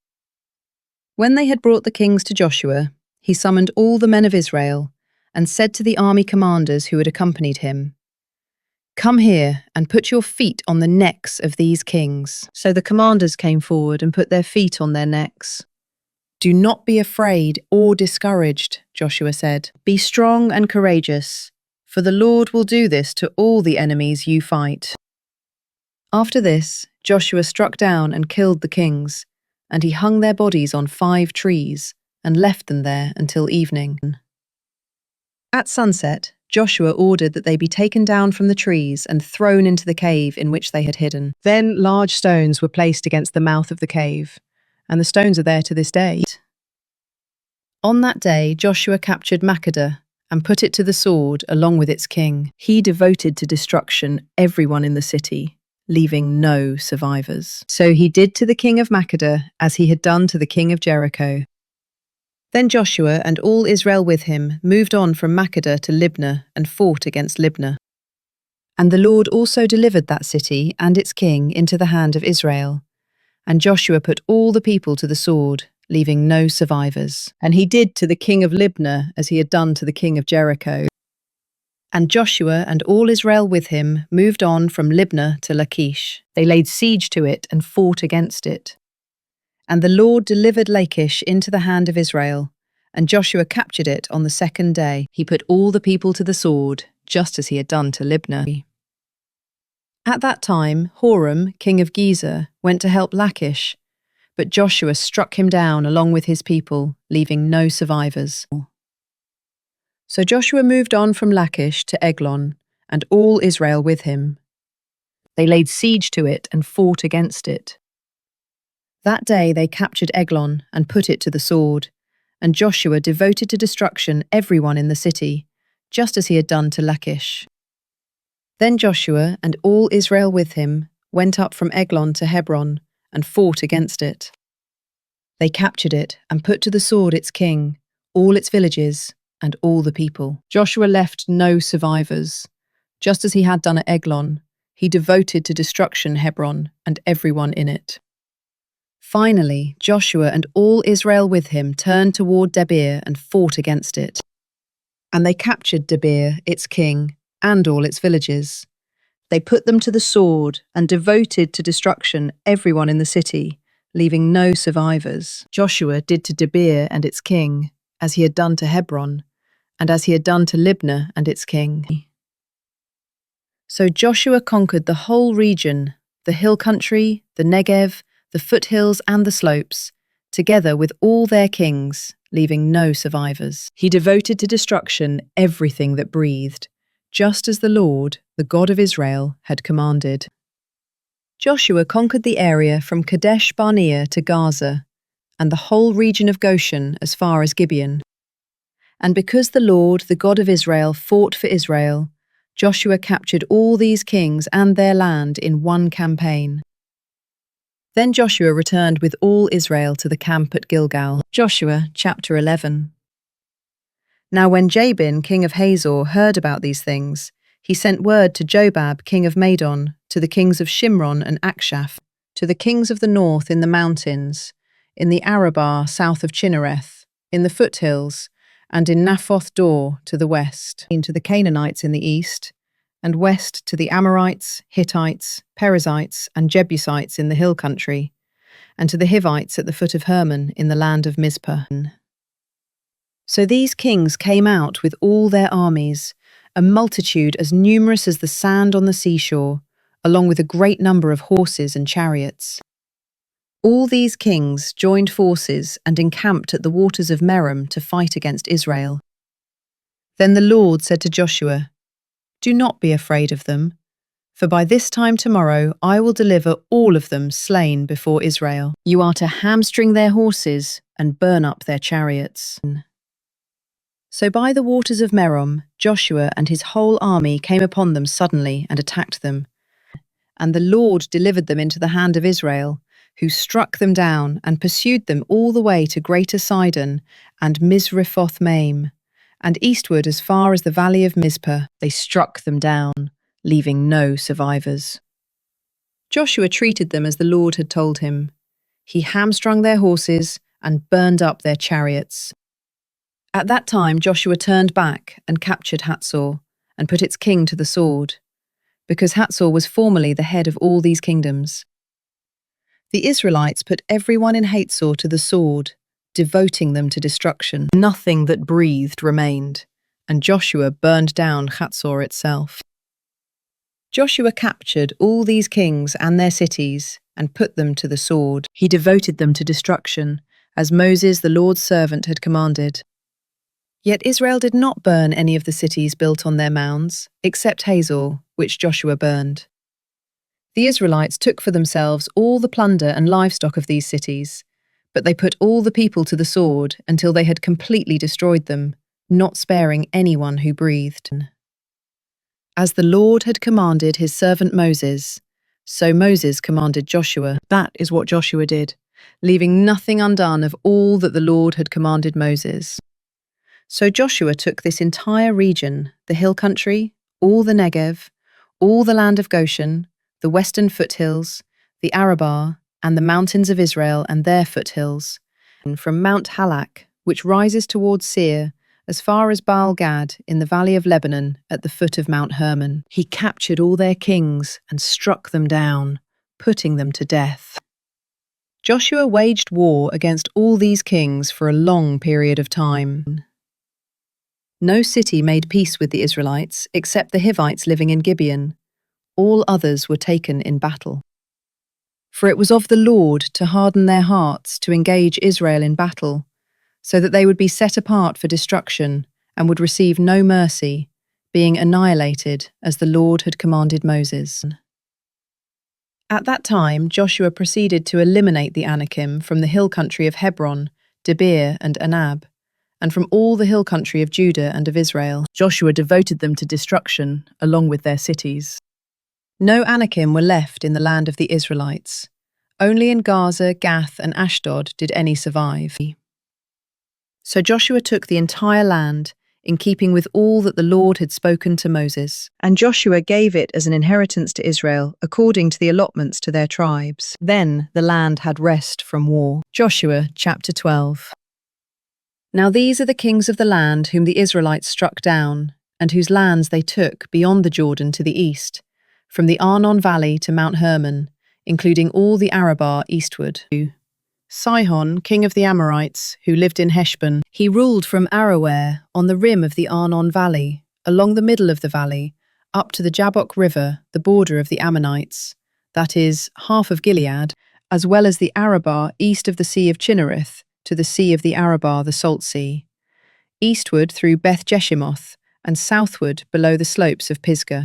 When they had brought the kings to Joshua, he summoned all the men of Israel and said to the army commanders who had accompanied him, "Come here and put your feet on the necks of these kings." So the commanders came forward and put their feet on their necks. "Do not be afraid or discouraged," Joshua said. "Be strong and courageous, for the Lord will do this to all the enemies you fight." After this, Joshua struck down and killed the kings, and he hung their bodies on 5 trees and left them there until evening. At sunset, Joshua ordered that they be taken down from the trees and thrown into the cave in which they had hidden. Then large stones were placed against the mouth of the cave, and the stones are there to this day. On that day, Joshua captured Makkedah and put it to the sword along with its king. He devoted to destruction everyone in the city, leaving no survivors. So he did to the king of Makkedah as he had done to the king of Jericho. Then Joshua and all Israel with him moved on from Makkedah to Libnah and fought against Libnah. And the Lord also delivered that city and its king into the hand of Israel. And Joshua put all the people to the sword, leaving no survivors. And he did to the king of Libnah as he had done to the king of Jericho. And Joshua and all Israel with him moved on from Libnah to Lachish. They laid siege to it and fought against it. And the Lord delivered Lachish into the hand of Israel, and Joshua captured it on the 2nd day. He put all the people to the sword, just as he had done to Libnah. At that time, Horam, king of Gezer, went to help Lachish, but Joshua struck him down along with his people, leaving no survivors. So Joshua moved on from Lachish to Eglon, and all Israel with him. They laid siege to it and fought against it. That day they captured Eglon and put it to the sword, and Joshua devoted to destruction everyone in the city, just as he had done to Lachish. Then Joshua and all Israel with him went up from Eglon to Hebron and fought against it. They captured it and put to the sword its king, all its villages, and all the people. Joshua left no survivors. Just as he had done at Eglon, he devoted to destruction Hebron and everyone in it. Finally, Joshua and all Israel with him turned toward Debir and fought against it. And they captured Debir, its king, and all its villages. They put them to the sword and devoted to destruction everyone in the city, leaving no survivors. Joshua did to Debir and its king, as he had done to Hebron, and as he had done to Libnah and its king. So Joshua conquered the whole region, the hill country, the Negev, the foothills and the slopes, together with all their kings, leaving no survivors. He devoted to destruction everything that breathed, just as the Lord, the God of Israel, had commanded. Joshua conquered the area from Kadesh Barnea to Gaza, and the whole region of Goshen as far as Gibeon. And because the Lord, the God of Israel, fought for Israel, Joshua captured all these kings and their land in one campaign. Then Joshua returned with all Israel to the camp at Gilgal. Joshua chapter 11. Now when Jabin, king of Hazor, heard about these things, he sent word to Jobab, king of Madon, to the kings of Shimron and Akshaph, to the kings of the north in the mountains, in the Arabah south of Chinnereth, in the foothills, and in Naphoth Dor to the west, to the Canaanites in the east, and west to the Amorites, Hittites, Perizzites, and Jebusites in the hill country, and to the Hivites at the foot of Hermon in the land of Mizpah. So these kings came out with all their armies, a multitude as numerous as the sand on the seashore, along with a great number of horses and chariots. All these kings joined forces and encamped at the waters of Merom to fight against Israel. Then the Lord said to Joshua, "Do not be afraid of them, for by this time tomorrow I will deliver all of them slain before Israel. You are to hamstring their horses and burn up their chariots." So by the waters of Merom, Joshua and his whole army came upon them suddenly and attacked them. And the Lord delivered them into the hand of Israel, who struck them down and pursued them all the way to Greater Sidon and Misrephoth-Maim, and eastward as far as the valley of Mizpah. They struck them down, leaving no survivors. Joshua treated them as the Lord had told him. He hamstrung their horses and burned up their chariots. At that time Joshua turned back and captured Hatzor, and put its king to the sword, because Hatzor was formerly the head of all these kingdoms. The Israelites put everyone in Hatzor to the sword, devoting them to destruction. Nothing that breathed remained, and Joshua burned down Hatzor itself. Joshua captured all these kings and their cities and put them to the sword. He devoted them to destruction, as Moses, the Lord's servant, had commanded. Yet Israel did not burn any of the cities built on their mounds, except Hazor, which Joshua burned. The Israelites took for themselves all the plunder and livestock of these cities, but they put all the people to the sword until they had completely destroyed them, not sparing anyone who breathed. As the Lord had commanded his servant Moses, so Moses commanded Joshua. That is what Joshua did, leaving nothing undone of all that the Lord had commanded Moses. So Joshua took this entire region, the hill country, all the Negev, all the land of Goshen, the western foothills, the Arabah, and the mountains of Israel and their foothills, and from Mount Halak, which rises towards Seir, as far as Baal-Gad in the valley of Lebanon at the foot of Mount Hermon. He captured all their kings and struck them down, putting them to death. Joshua waged war against all these kings for a long period of time. No city made peace with the Israelites except the Hivites living in Gibeon. All others were taken in battle. For it was of the Lord to harden their hearts to engage Israel in battle, so that they would be set apart for destruction and would receive no mercy, being annihilated as the Lord had commanded Moses. At that time Joshua proceeded to eliminate the Anakim from the hill country of Hebron, Debir, and Anab, and from all the hill country of Judah and of Israel. Joshua devoted them to destruction, along with their cities. No Anakim were left in the land of the Israelites. Only in Gaza, Gath, and Ashdod did any survive. So Joshua took the entire land, in keeping with all that the Lord had spoken to Moses. And Joshua gave it as an inheritance to Israel, according to the allotments to their tribes. Then the land had rest from war. Joshua chapter 12. Now these are the kings of the land whom the Israelites struck down, and whose lands they took beyond the Jordan to the east, from the Arnon valley to Mount Hermon, including all the Arabah eastward. Sihon, king of the Amorites, who lived in Heshbon, he ruled from Aroer on the rim of the Arnon valley, along the middle of the valley, up to the Jabbok river, the border of the Ammonites, that is, half of Gilead, as well as the Arabah east of the Sea of Chinnereth, to the Sea of the Arabah, the Salt Sea, eastward through Beth Jeshimoth, and southward below the slopes of Pisgah.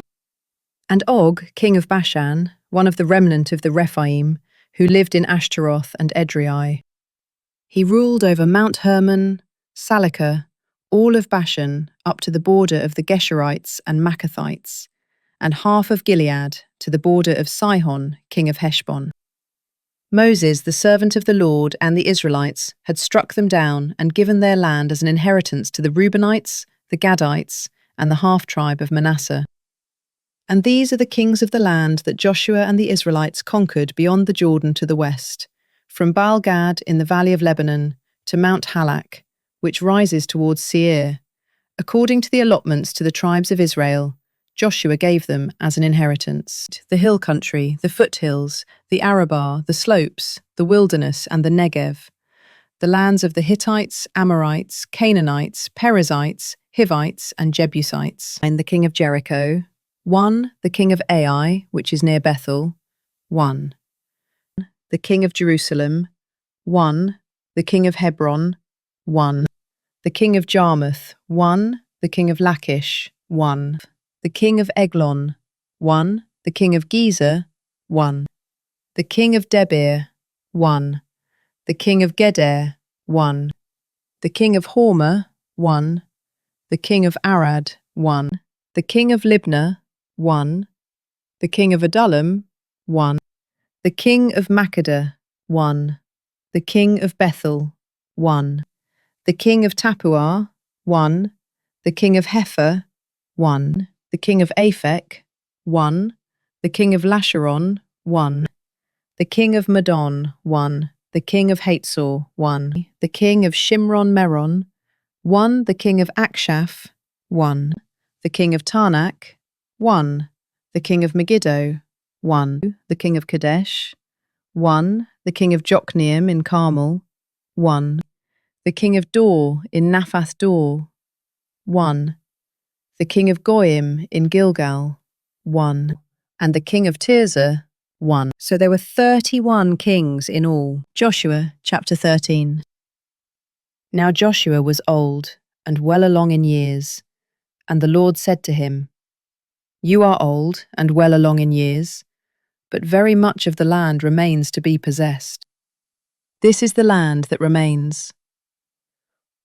And Og, king of Bashan, one of the remnant of the Rephaim, who lived in Ashtaroth and Edrei. He ruled over Mount Hermon, Salakah, all of Bashan, up to the border of the Geshurites and Maccathites, and half of Gilead to the border of Sihon, king of Heshbon. Moses, the servant of the Lord, and the Israelites had struck them down and given their land as an inheritance to the Reubenites, the Gadites, and the half-tribe of Manasseh. And these are the kings of the land that Joshua and the Israelites conquered beyond the Jordan to the west, from Baal-Gad in the valley of Lebanon to Mount Halak, which rises towards Seir. According to the allotments to the tribes of Israel, Joshua gave them as an inheritance the hill country, the foothills, the Arabah, the slopes, the wilderness, and the Negev, the lands of the Hittites, Amorites, Canaanites, Perizzites, Hivites, and Jebusites. And the king of Jericho, 1. The king of Ai, which is near Bethel, 1. The king of Jerusalem, 1. The king of Hebron, 1. The king of Jarmuth, 1. The king of Lachish, 1. The king of Eglon, 1. The king of Gezer, 1. The king of Debir, 1. The king of Geder, 1. The king of Hormah, 1. The king of Arad, 1. The king of Libnah, 1. The king of Adullam, 1. The king of Makkedah, 1. The king of Bethel, 1. The king of Tappuah, 1. The king of Hepher, 1. The king of Aphek, 1. The king of Lasharon, 1. The king of Madon, 1. the king of Hatzor, 1. The king of Shimron-Meron, 1. The king of Akshaph, 1. The king of Tarnak, 1. The king of Megiddo, 1. The king of Kadesh, 1. The king of Jokneam in Carmel, 1. The king of Dor in Naphath Dor, 1. The king of Goyim in Gilgal, 1. And the king of Tirzah, 1. So there were 31 kings in all. Joshua chapter 13. Now Joshua was old and well along in years, and the Lord said to him, You are old and well along in years, but very much of the land remains to be possessed. This is the land that remains: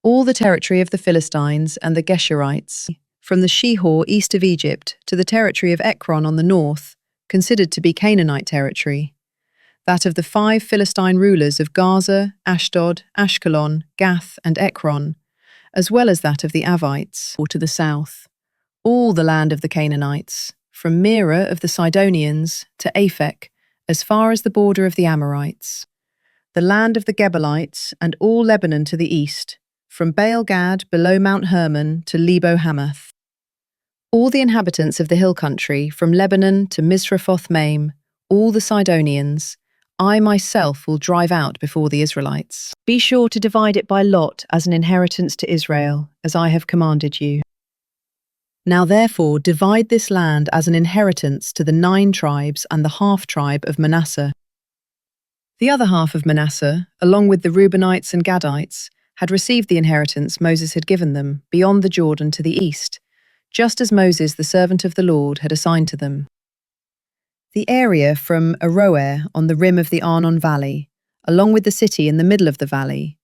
all the territory of the Philistines and the Geshurites, from the Shihor east of Egypt to the territory of Ekron on the north, considered to be Canaanite territory, that of the 5 Philistine rulers of Gaza, Ashdod, Ashkelon, Gath, and Ekron, as well as that of the Avites, or to the south, all the land of the Canaanites, from Mearah of the Sidonians to Aphek, as far as the border of the Amorites, the land of the Gebalites, and all Lebanon to the east, from Baal-Gad below Mount Hermon to Lebo-Hamath. All the inhabitants of the hill country, from Lebanon to Misrephoth-Maim, all the Sidonians, I myself will drive out before the Israelites. Be sure to divide it by lot as an inheritance to Israel, as I have commanded you. Now therefore divide this land as an inheritance to the 9 tribes and the half-tribe of Manasseh. The other half of Manasseh, along with the Reubenites and Gadites, had received the inheritance Moses had given them beyond the Jordan to the east, just as Moses, the servant of the Lord, had assigned to them. The area from Aroer on the rim of the Arnon Valley, along with the city in the middle of the valley,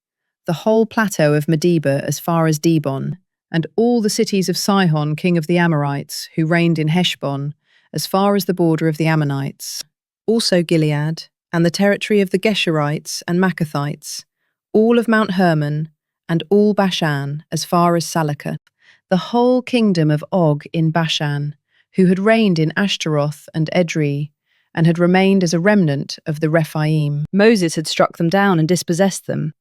the whole plateau of Medeba as far as Dibon, and all the cities of Sihon, king of the Amorites, who reigned in Heshbon, as far as the border of the Ammonites, also Gilead, and the territory of the Geshurites and Maccathites, all of Mount Hermon, and all Bashan, as far as Salakah, the whole kingdom of Og in Bashan, who had reigned in Ashtaroth and Edrei, and had remained as a remnant of the Rephaim. Moses had struck them down and dispossessed them,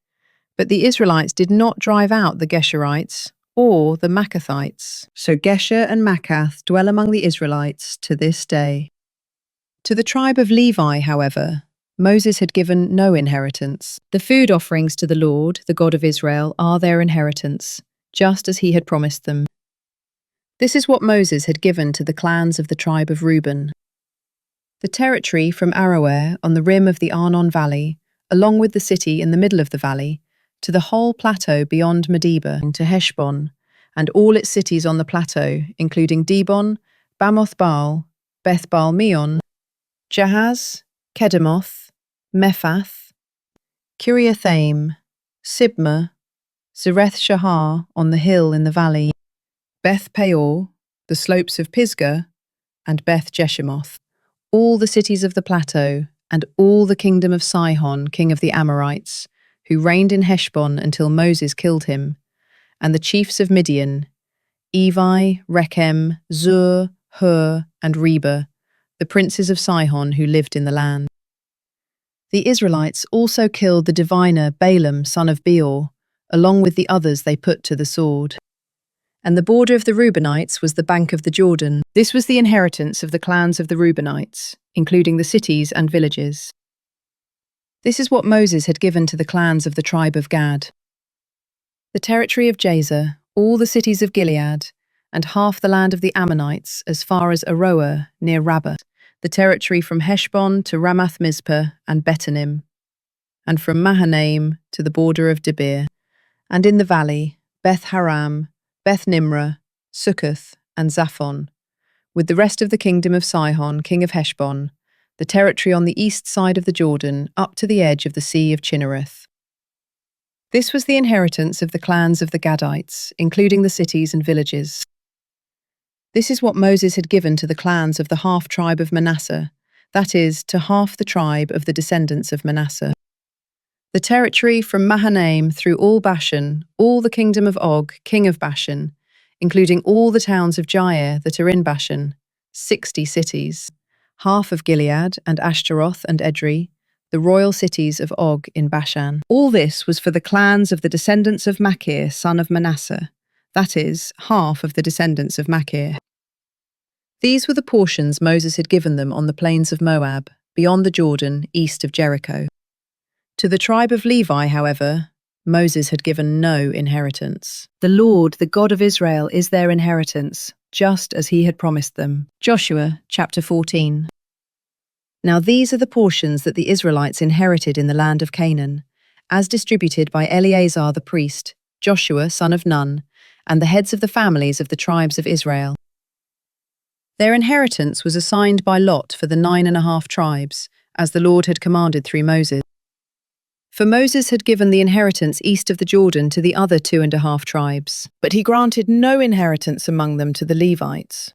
but the Israelites did not drive out the Geshurites or the Maccathites. So Gesher and Maccath dwell among the Israelites to this day. To the tribe of Levi, however, Moses had given no inheritance. The food offerings to the Lord, the God of Israel, are their inheritance, just as he had promised them. This is what Moses had given to the clans of the tribe of Reuben: the territory from Aroer on the rim of the Arnon Valley, along with the city in the middle of the valley, to the whole plateau beyond Medeba, to Heshbon, and all its cities on the plateau, including Dibon, Bamoth Baal, Beth Baal Meon, Jahaz, Kedemoth, Mephath, Kiriathaim, Sibmah, Zereth Shahar on the hill in the valley, Beth Peor, the slopes of Pisgah, and Beth Jeshimoth, all the cities of the plateau, and all the kingdom of Sihon, king of the Amorites, who reigned in Heshbon until Moses killed him, and the chiefs of Midian, Evi, Rechem, Zur, Hur, and Reba, the princes of Sihon who lived in the land. The Israelites also killed the diviner Balaam, son of Beor, along with the others they put to the sword. And the border of the Reubenites was the bank of the Jordan. This was the inheritance of the clans of the Reubenites, including the cities and villages. This is what Moses had given to the clans of the tribe of Gad: the territory of Jazer, all the cities of Gilead, and half the land of the Ammonites as far as Aroer near Rabbah, the territory from Heshbon to Ramath-Mizpah and Betanim, and from Mahanaim to the border of Debir, and in the valley, Beth-Haram, Beth-Nimrah, Sukkoth, and Zaphon, with the rest of the kingdom of Sihon, king of Heshbon, the territory on the east side of the Jordan, up to the edge of the Sea of Chinnereth. This was the inheritance of the clans of the Gadites, including the cities and villages. This is what Moses had given to the clans of the half-tribe of Manasseh, that is, to half the tribe of the descendants of Manasseh: the territory from Mahanaim through all Bashan, all the kingdom of Og, king of Bashan, including all the towns of Jair that are in Bashan, 60 cities, half of Gilead and Ashtaroth and Edrei, the royal cities of Og in Bashan. All this was for the clans of the descendants of Machir, son of Manasseh, that is, half of the descendants of Machir. These were the portions Moses had given them on the plains of Moab, beyond the Jordan, east of Jericho. To the tribe of Levi, however, Moses had given no inheritance. The Lord, the God of Israel, is their inheritance, just as he had promised them. Joshua chapter 14. Now these are the portions that the Israelites inherited in the land of Canaan, as distributed by Eleazar the priest, Joshua son of Nun, and the heads of the families of the tribes of Israel. Their inheritance was assigned by lot for the 9.5 tribes, as the Lord had commanded through Moses. For Moses had given the inheritance east of the Jordan to the other 2.5 tribes, but he granted no inheritance among them to the Levites.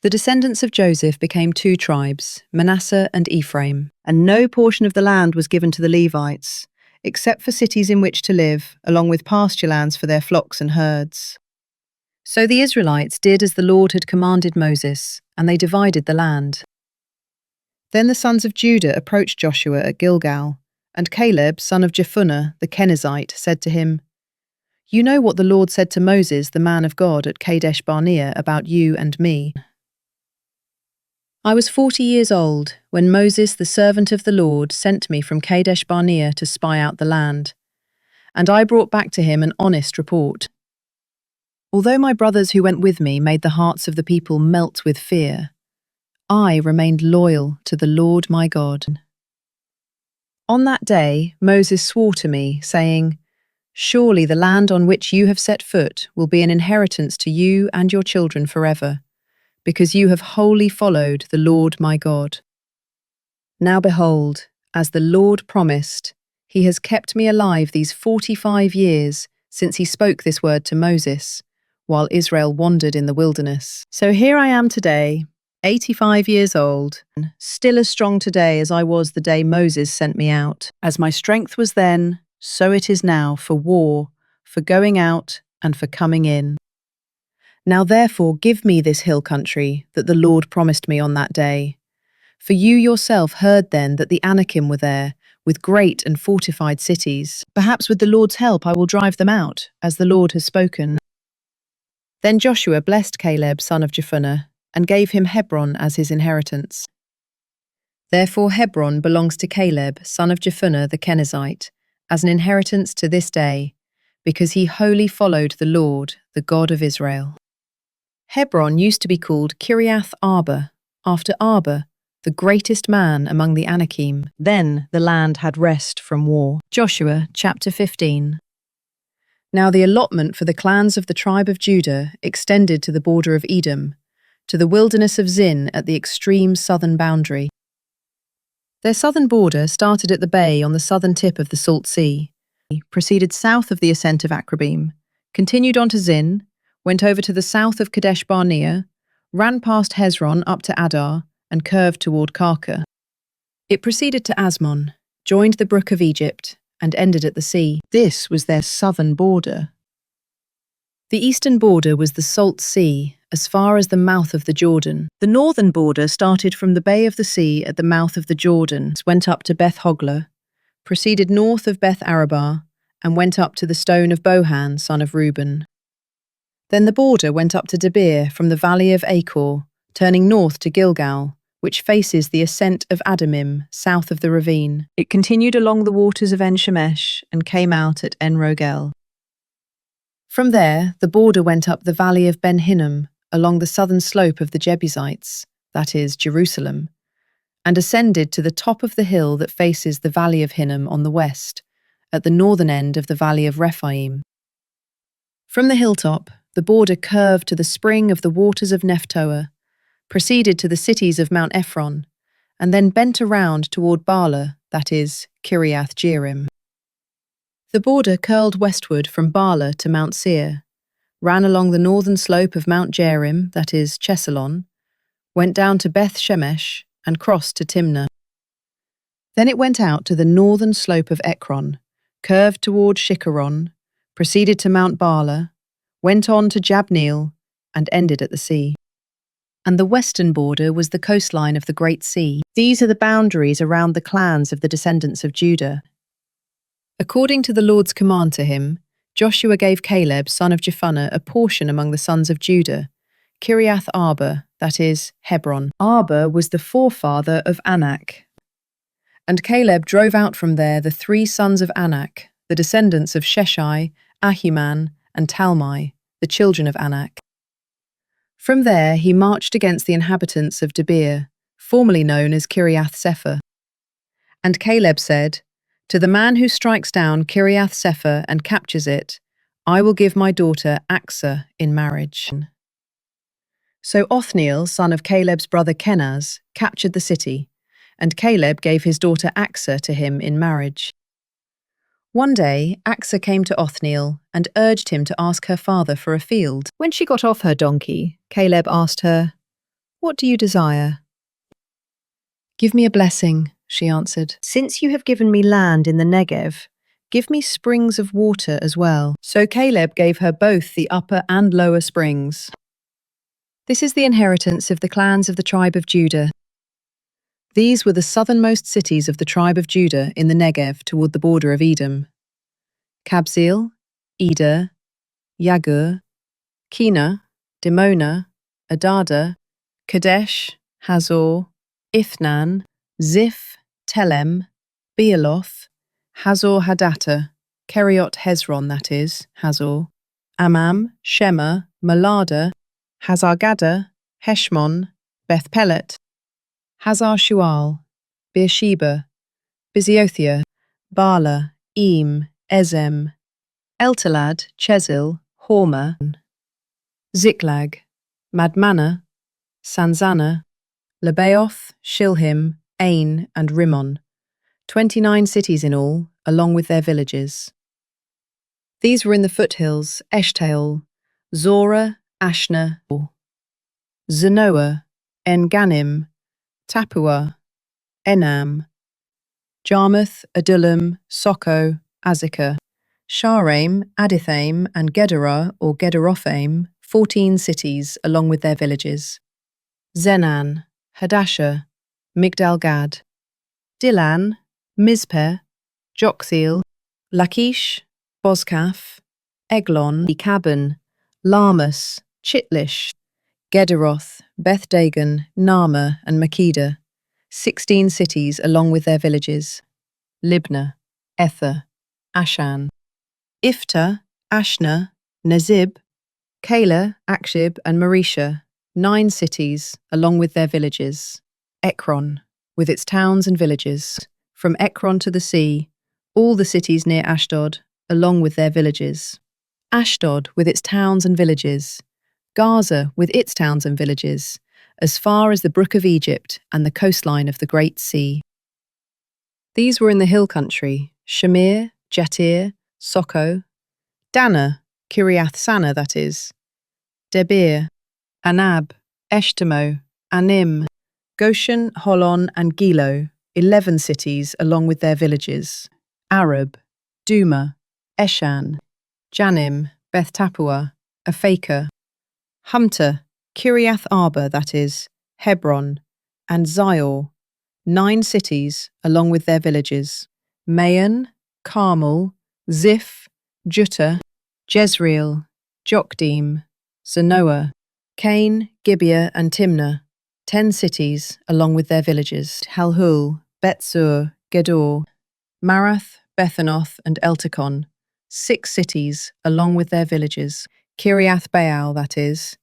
The descendants of Joseph became 2 tribes, Manasseh and Ephraim, and no portion of the land was given to the Levites, except for cities in which to live, along with pasture lands for their flocks and herds. So the Israelites did as the Lord had commanded Moses, and they divided the land. Then the sons of Judah approached Joshua at Gilgal, and Caleb, son of Jephunneh the Kenizzite, said to him, "You know what the Lord said to Moses, the man of God, at Kadesh Barnea about you and me. I was 40 years old when Moses, the servant of the Lord, sent me from Kadesh Barnea to spy out the land, and I brought back to him an honest report. Although my brothers who went with me made the hearts of the people melt with fear, I remained loyal to the Lord my God. On that day Moses swore to me, saying, 'Surely the land on which you have set foot will be an inheritance to you and your children forever, because you have wholly followed the Lord my God.' Now behold, as the Lord promised, he has kept me alive these 45 years since he spoke this word to Moses, while Israel wandered in the wilderness. So here I am today, 85 years old, still as strong today as I was the day Moses sent me out. As my strength was then, so it is now for war, for going out and for coming in. Now therefore give me this hill country that the Lord promised me on that day. For you yourself heard then that the Anakim were there, with great and fortified cities. Perhaps with the Lord's help I will drive them out, as the Lord has spoken." Then Joshua blessed Caleb, son of Jephunneh, and gave him Hebron as his inheritance. Therefore Hebron belongs to Caleb, son of Jephunneh the Kenizzite, as an inheritance to this day, because he wholly followed the Lord, the God of Israel. Hebron used to be called Kiriath Arba, after Arba, the greatest man among the Anakim. Then the land had rest from war. Joshua chapter 15. Now the allotment for the clans of the tribe of Judah extended to the border of Edom, to the wilderness of Zin at the extreme southern boundary. Their southern border started at the bay on the southern tip of the Salt Sea, proceeded south of the ascent of Akrabim, continued on to Zin, went over to the south of Kadesh Barnea, ran past Hezron up to Adar, and curved toward Karka. It proceeded to Asmon, joined the brook of Egypt, and ended at the sea. This was their southern border. The eastern border was the Salt Sea, as far as the mouth of the Jordan. The northern border started from the Bay of the Sea at the mouth of the Jordan, went up to Beth Hoglah, proceeded north of Beth Arabah, and went up to the stone of Bohan, son of Reuben. Then the border went up to Debir from the valley of Achor, turning north to Gilgal, which faces the ascent of Adamim, south of the ravine. It continued along the waters of En-Shemesh and came out at En-Rogel. From there, the border went up the valley of Ben-Hinnom, along the southern slope of the Jebusites, that is, Jerusalem, and ascended to the top of the hill that faces the valley of Hinnom on the west, at the northern end of the valley of Rephaim. From the hilltop, the border curved to the spring of the waters of Nephtoah, proceeded to the cities of Mount Ephron, and then bent around toward Baalah, that is, Kiriath Jearim. The border curled westward from Baalah to Mount Seir, ran along the northern slope of Mount Jearim, that is, Chesalon, went down to Beth Shemesh, and crossed to Timnah. Then it went out to the northern slope of Ekron, curved toward Shikkeron, proceeded to Mount Baalah, went on to Jabneel, and ended at the sea. and the western border was the coastline of the Great Sea. These are the boundaries around the clans of the descendants of Judah. According to the Lord's command to him, Joshua gave Caleb, son of Jephunneh, a portion among the sons of Judah, Kiriath Arba, that is, Hebron. Arba was the forefather of Anak. And Caleb drove out from there the 3 sons of Anak, the descendants of Sheshai, Ahiman, and Talmai, the children of Anak. From there he marched against the inhabitants of Debir, formerly known as Kiriath Sepher. And Caleb said, "To the man who strikes down Kiriath Sepher and captures it, I will give my daughter Achsah in marriage." So Othniel, son of Caleb's brother Kenaz, captured the city, and Caleb gave his daughter Achsah to him in marriage. One day, Achsah came to Othniel and urged him to ask her father for a field. When she got off her donkey, Caleb asked her, "What do you desire?" "Give me a blessing," she answered. "Since you have given me land in the Negev, give me springs of water as well." So Caleb gave her both the upper and lower springs. This is the inheritance of the clans of the tribe of Judah. These were the southernmost cities of the tribe of Judah in the Negev toward the border of Edom: Kabzeel, Eder, Yagur, Kina, Dimona, Adada, Kadesh, Hazor, Ithnan, Ziph, Telem, Bealoth, Hazor Hadattah, Keriot Hezron, that is, Hazor, Amam, Shema, Malada, Hazar-Gaddah, Heshmon, Beth Pelet, Hazar Shual, Beersheba, Biziothia, Bala, Eam, Ezem, Eltalad, Chesil, Hormah, Ziklag, Madmannah, Sanzanah, Lebaoth, Shilhim, Ain, and Rimmon, 29 cities in all, along with their villages. These were in the foothills: Eshtaol, Zorah, Ashna, Zanoah, En-Ganim, Tappuah, Enam, Jarmuth, Adullam, Soko, Azekah, Sharaim, Adithaim, and Gederah or Gederothaim, 14 cities along with their villages. Zenan, Hadashah, Migdal-Gad, Dilan, Mizpeh, Joktheel, Lachish, Bozkath, Eglon, Ekaban, Lamas, Chitlish, Gederoth, Beth Dagon, Naamah, and Makkedah, 16 cities along with their villages. Libnah, Ether, Ashan, Iftah, Ashna, Nezib, Keilah, Akshib, and Mareshah, 9 cities along with their villages. Ekron, with its towns and villages. From Ekron to the sea, all the cities near Ashdod, along with their villages. Ashdod, with its towns and villages. Gaza, with its towns and villages, as far as the brook of Egypt and the coastline of the Great Sea. These were in the hill country: Shamir, Jatir, Soko, Dana, Kiriath-Sanah, that is, Debir, Anab, Eshtemoh, Anim, Goshen, Holon, and Gilo, 11 cities along with their villages. Arab, Duma, Eshan, Janim, Beth Tappuah, Aphekah, Humta, Kiriath Arba, that is, Hebron, and Zior, 9 cities along with their villages. Maon, Carmel, Ziph, Juttah, Jezreel, Jokdeam, Zanoah, Cain, Gibeah, and Timnah, 10 cities along with their villages. Halhul, Bethsur, Gedor, Marath, Bethanoth, and Eltekon, 6 cities along with their villages. Kiriath Baal, that is,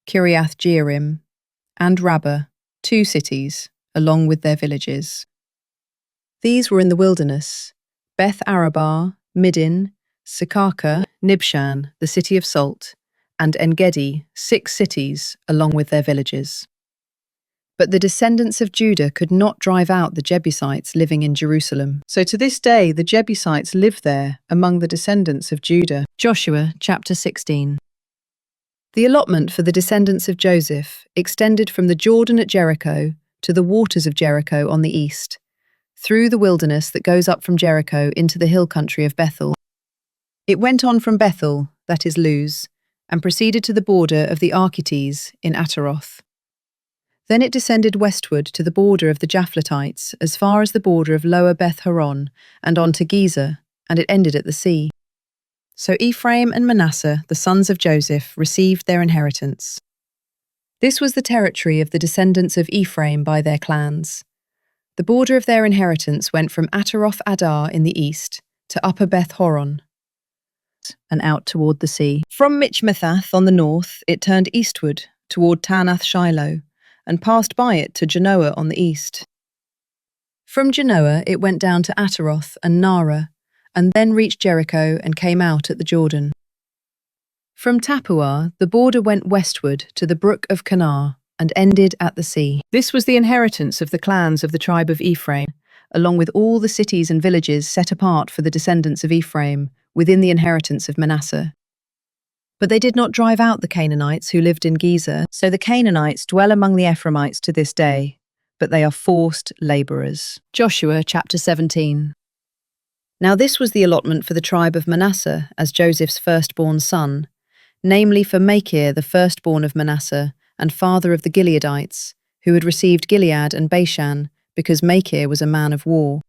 Kiriath Jearim, and Rabbah, 2 cities along with their villages. These were in the wilderness: Beth Arabah, Middin, Sekaka, Nibshan, the city of salt, and En-Gedi, 6 cities along with their villages. But the descendants of Judah could not drive out the Jebusites living in Jerusalem. So to this day the Jebusites live there among the descendants of Judah. Joshua chapter 16. The allotment for the descendants of Joseph extended from the Jordan at Jericho to the waters of Jericho on the east, through the wilderness that goes up from Jericho into the hill country of Bethel. It went on from Bethel, that is Luz, and proceeded to the border of the Archites in Ataroth. Then it descended westward to the border of the Japhletites, as far as the border of Lower Beth Horon, and on to Gezer, and it ended at the sea. So Ephraim and Manasseh, the sons of Joseph, received their inheritance. This was the territory of the descendants of Ephraim by their clans. The border of their inheritance went from Ataroth Adar in the east to Upper Beth Horon, and out toward the sea. From Michmethath on the north, it turned eastward toward Tanath Shiloh, and passed by it to Genoa on the east. From Genoa it went down to Ataroth and Nara, and then reached Jericho and came out at the Jordan. From Tappuah the border went westward to the brook of Kenar, and ended at the sea. This was the inheritance of the clans of the tribe of Ephraim, along with all the cities and villages set apart for the descendants of Ephraim, within the inheritance of Manasseh. But they did not drive out the Canaanites who lived in Gezer, so the Canaanites dwell among the Ephraimites to this day, but they are forced labourers. Joshua chapter 17. Now this was the allotment for the tribe of Manasseh as Joseph's firstborn son, namely for Machir the firstborn of Manasseh, and father of the Gileadites, who had received Gilead and Bashan, because Machir was a man of war.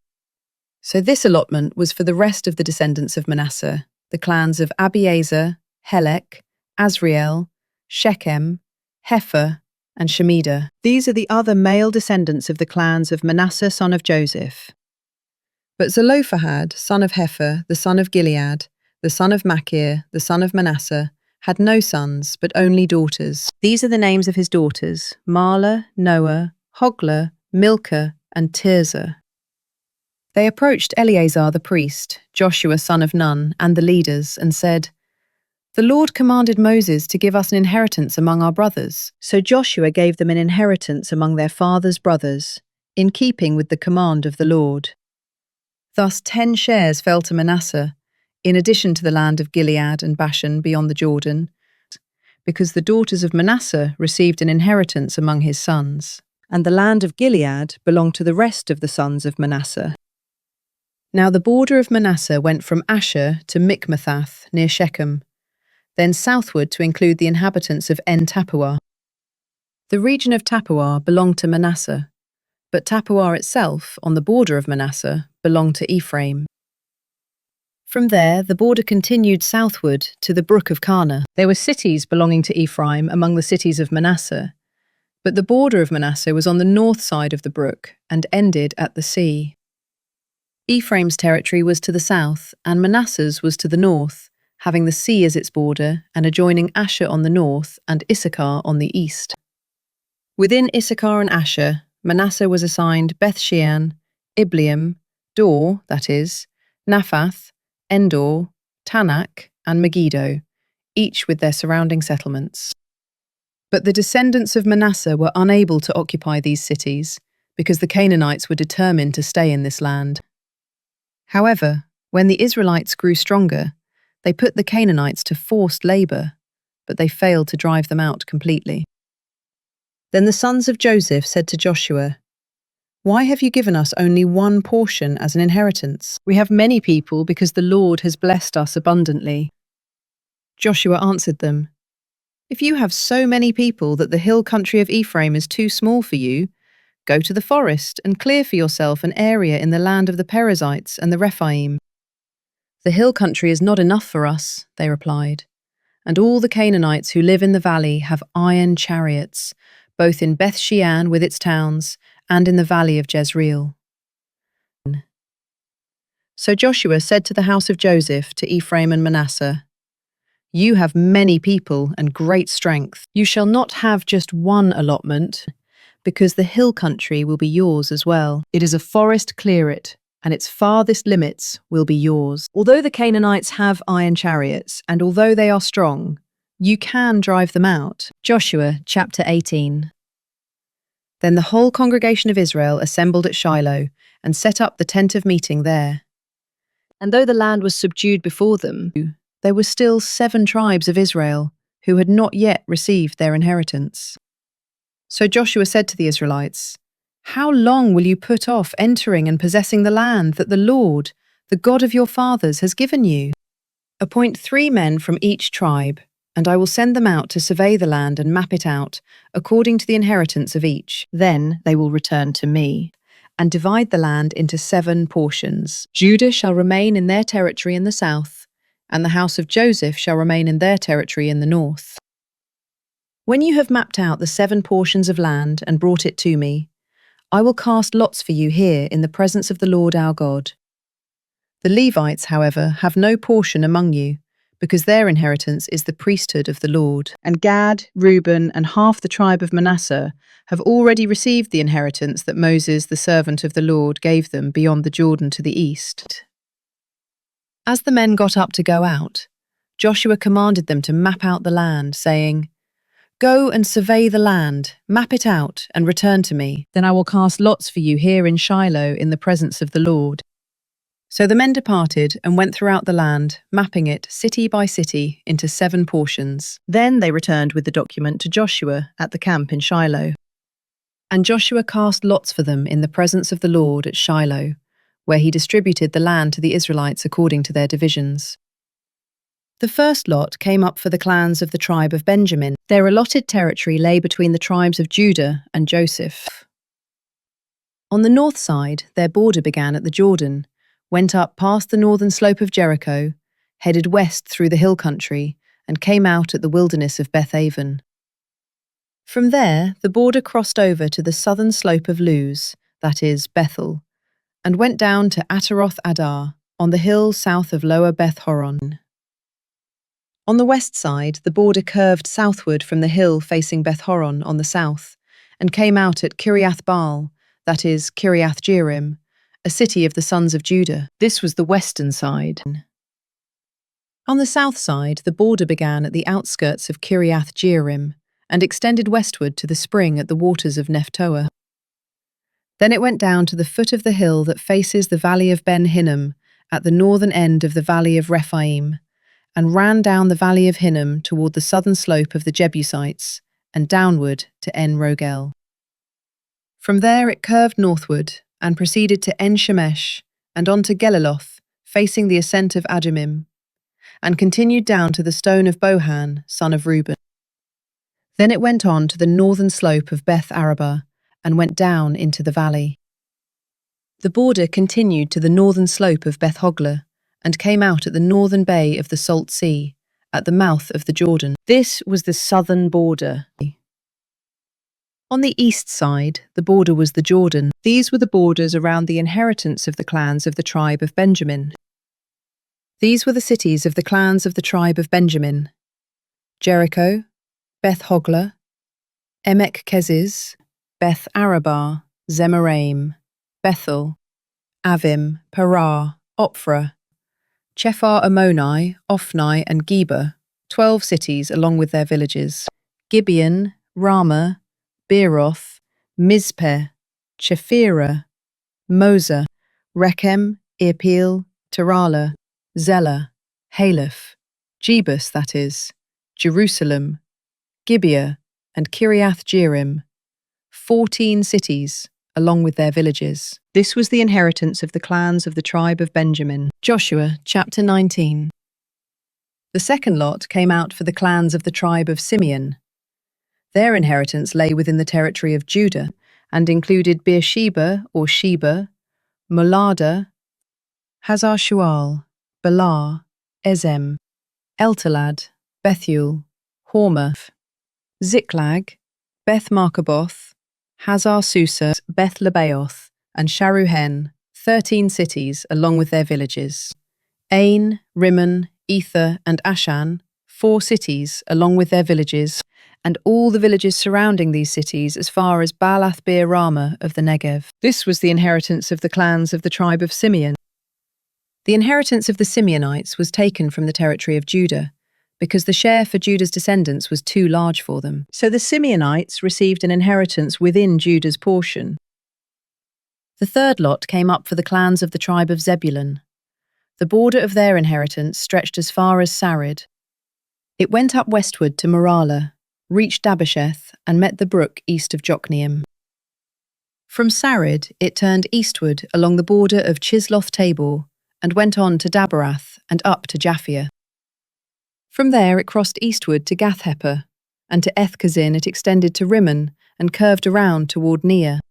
So this allotment was for the rest of the descendants of Manasseh, the clans of Abiezer, Helek, Asriel, Shechem, Hepher, and Shemida. These are the other male descendants of the clans of Manasseh son of Joseph. But Zelophehad, son of Hepher, the son of Gilead, the son of Machir, the son of Manasseh, had no sons, but only daughters. These are the names of his daughters: Mahlah, Noah, Hoglah, Milcah, and Tirzah. They approached Eleazar the priest, Joshua son of Nun, and the leaders, and said, "The Lord commanded Moses to give us an inheritance among our brothers." So Joshua gave them an inheritance among their father's brothers, in keeping with the command of the Lord. Thus 10 shares fell to Manasseh, in addition to the land of Gilead and Bashan beyond the Jordan, because the daughters of Manasseh received an inheritance among his sons, and the land of Gilead belonged to the rest of the sons of Manasseh. Now the border of Manasseh went from Asher to Michmethath near Shechem, then southward to include the inhabitants of En-Tappuah. The region of Tappuah belonged to Manasseh, but Tappuah itself, on the border of Manasseh, belonged to Ephraim. From there, the border continued southward to the brook of Kana. There were cities belonging to Ephraim among the cities of Manasseh, but the border of Manasseh was on the north side of the brook and ended at the sea. Ephraim's territory was to the south, and Manasseh's was to the north, having the sea as its border and adjoining Asher on the north and Issachar on the east. Within Issachar and Asher, Manasseh was assigned Beth-shean, Ibleam, Dor, that is, Naphath, Endor, Tanak, and Megiddo, each with their surrounding settlements. But the descendants of Manasseh were unable to occupy these cities, because the Canaanites were determined to stay in this land. However, when the Israelites grew stronger, they put the Canaanites to forced labour, but they failed to drive them out completely. Then the sons of Joseph said to Joshua, "Why have you given us only one portion as an inheritance? We have many people because the Lord has blessed us abundantly." Joshua answered them, "If you have so many people that the hill country of Ephraim is too small for you, go to the forest and clear for yourself an area in the land of the Perizzites and the Rephaim." "The hill country is not enough for us," they replied, "and all the Canaanites who live in the valley have iron chariots, both in Beth-shean with its towns, and in the valley of Jezreel." So Joshua said to the house of Joseph, to Ephraim and Manasseh, "You have many people and great strength. You shall not have just one allotment, because the hill country will be yours as well. It is a forest, clear it, and its farthest limits will be yours. Although the Canaanites have iron chariots, and although they are strong, you can drive them out." Joshua chapter 18. Then the whole congregation of Israel assembled at Shiloh and set up the tent of meeting there. And though the land was subdued before them, there were still 7 tribes of Israel who had not yet received their inheritance. So Joshua said to the Israelites, "How long will you put off entering and possessing the land that the Lord, the God of your fathers, has given you? Appoint 3 men from each tribe, And I will send them out to survey the land and map it out, according to the inheritance of each. Then they will return to me, and divide the land into 7 portions. Judah shall remain in their territory in the south, and the house of Joseph shall remain in their territory in the north. When you have mapped out the 7 portions of land and brought it to me, I will cast lots for you here in the presence of the Lord our God. The Levites, however, have no portion among you, because their inheritance is the priesthood of the Lord. And Gad, Reuben, and half the tribe of Manasseh have already received the inheritance that Moses, the servant of the Lord, gave them beyond the Jordan to the east. As the men got up to go out, Joshua commanded them to map out the land, saying, "Go and survey the land, map it out, and return to me. Then I will cast lots for you here in Shiloh in the presence of the Lord." So the men departed and went throughout the land, mapping it city by city into 7 portions. Then they returned with the document to Joshua at the camp in Shiloh. And Joshua cast lots for them in the presence of the Lord at Shiloh, where he distributed the land to the Israelites according to their divisions. The first lot came up for the clans of the tribe of Benjamin. Their allotted territory lay between the tribes of Judah and Joseph. On the north side, their border began at the Jordan, went up past the northern slope of Jericho, headed west through the hill country, and came out at the wilderness of Beth-aven. From there, the border crossed over to the southern slope of Luz, that is, Bethel, and went down to Ataroth-Adar, on the hill south of Lower Beth-horon. On the west side, the border curved southward from the hill facing Beth-horon on the south, and came out at Kiriath-baal, that is, Kiriath-jearim, a city of the sons of Judah. This was the western side. On the south side, the border began at the outskirts of Kiriath-jearim, and extended westward to the spring at the waters of Nephtoah. Then it went down to the foot of the hill that faces the valley of Ben Hinnom, at the northern end of the valley of Rephaim, and ran down the valley of Hinnom toward the southern slope of the Jebusites, and downward to En Rogel. From there it curved northward, and proceeded to En Shemesh, and on to Geliloth, facing the ascent of Adumim, and continued down to the stone of Bohan, son of Reuben. Then it went on to the northern slope of Beth Arabah, and went down into the valley. The border continued to the northern slope of Beth Hoglah, and came out at the northern bay of the Salt Sea, at the mouth of the Jordan. This was the southern border. On the east side, the border was the Jordan. These were the borders around the inheritance of the clans of the tribe of Benjamin. These were the cities of the clans of the tribe of Benjamin: Jericho, Beth Hoglah, Emek Keziz, Beth Arabah, Zemaraim, Bethel, Avim, Parah, Ophrah, Chephar Ammoni, Ophni, and Geba, 12 cities along with their villages: Gibeon, Ramah, Beeroth, Mizpeh, Chephirah, Moza, Rechem, Irpeel, Terala, Zelah, Haleph, Jebus, that is, Jerusalem, Gibeah, and Kiriath-jearim, 14 cities, along with their villages. This was the inheritance of the clans of the tribe of Benjamin. Joshua chapter 19. The second lot came out for the clans of the tribe of Simeon. Their inheritance lay within the territory of Judah, and included Beersheba or Sheba, Molada, Hazar-Shual, Belah, Ezem, Eltalad, Bethuel, Hormah, Ziklag, Beth-Markaboth, Hazar-Susa, Beth-Lebaoth, and Sharuhen, 13 cities along with their villages. Ain, Rimmon, Ether, and Ashan, 4 cities along with their villages, and all the villages surrounding these cities as far as Baalath-beer Ramah of the Negev. This was the inheritance of the clans of the tribe of Simeon. The inheritance of the Simeonites was taken from the territory of Judah, because the share for Judah's descendants was too large for them. So the Simeonites received an inheritance within Judah's portion. The third lot came up for the clans of the tribe of Zebulun. The border of their inheritance stretched as far as Sarid. It went up westward to Maralah, reached Dabbesheth, and met the brook east of Jokneam. From Sarid, it turned eastward along the border of Chisloth-Tabor, and went on to Daberath and up to Japhia. From there it crossed eastward to Gath-hepher, and to Ethkazin it extended to Rimmon and curved around toward Near.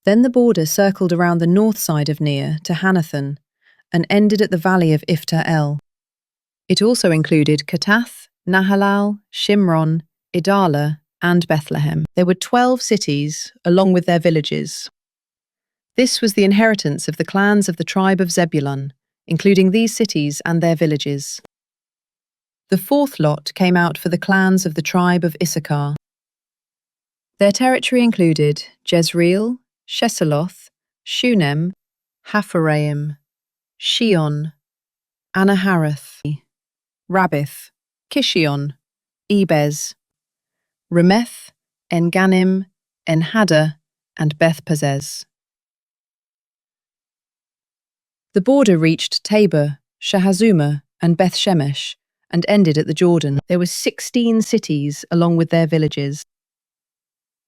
Then the border circled around the north side of Near to Hanathon and ended at the valley of Ifta-El. It also included Katath, Nahalal, Shimron, Idala, and Bethlehem. There were 12 cities, along with their villages. This was the inheritance of the clans of the tribe of Zebulun, including these cities and their villages. The fourth lot came out for the clans of the tribe of Issachar. Their territory included Jezreel, Sheseloth, Shunem, Hapharaim, Shion, Anaharath, Rabbith, Kishion, Ebez, Remeth, En-Ganim, En-Haddah, and Beth-Pazez. The border reached Tabor, Shahazuma, and Beth-Shemesh, and ended at the Jordan. There were 16 cities along with their villages.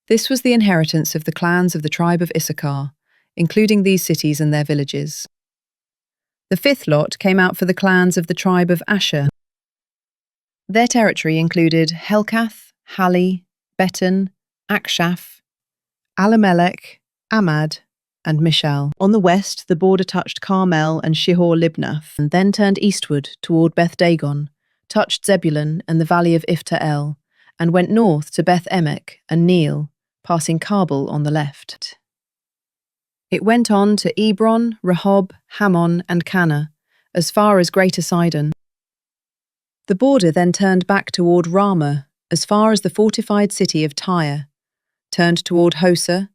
This was the inheritance of the clans of the tribe of Issachar, including these cities and their villages. The fifth lot came out for the clans of the tribe of Asher. Their territory included Helkath, Hali, Beton, Akshaph, Alamelech, Amad, and Mishal. On the west, the border touched Carmel and Shihor-Libnath, and then turned eastward toward Beth-Dagon, touched Zebulun and the valley of Ifta-El, and went north to Beth-Emek and Neill, passing Kabul on the left. It went on to Ebron, Rehob, Hammon, and Cana, as far as Greater Sidon. The border then turned back toward Ramah, as far as the fortified city of Tyre, turned toward Hosa,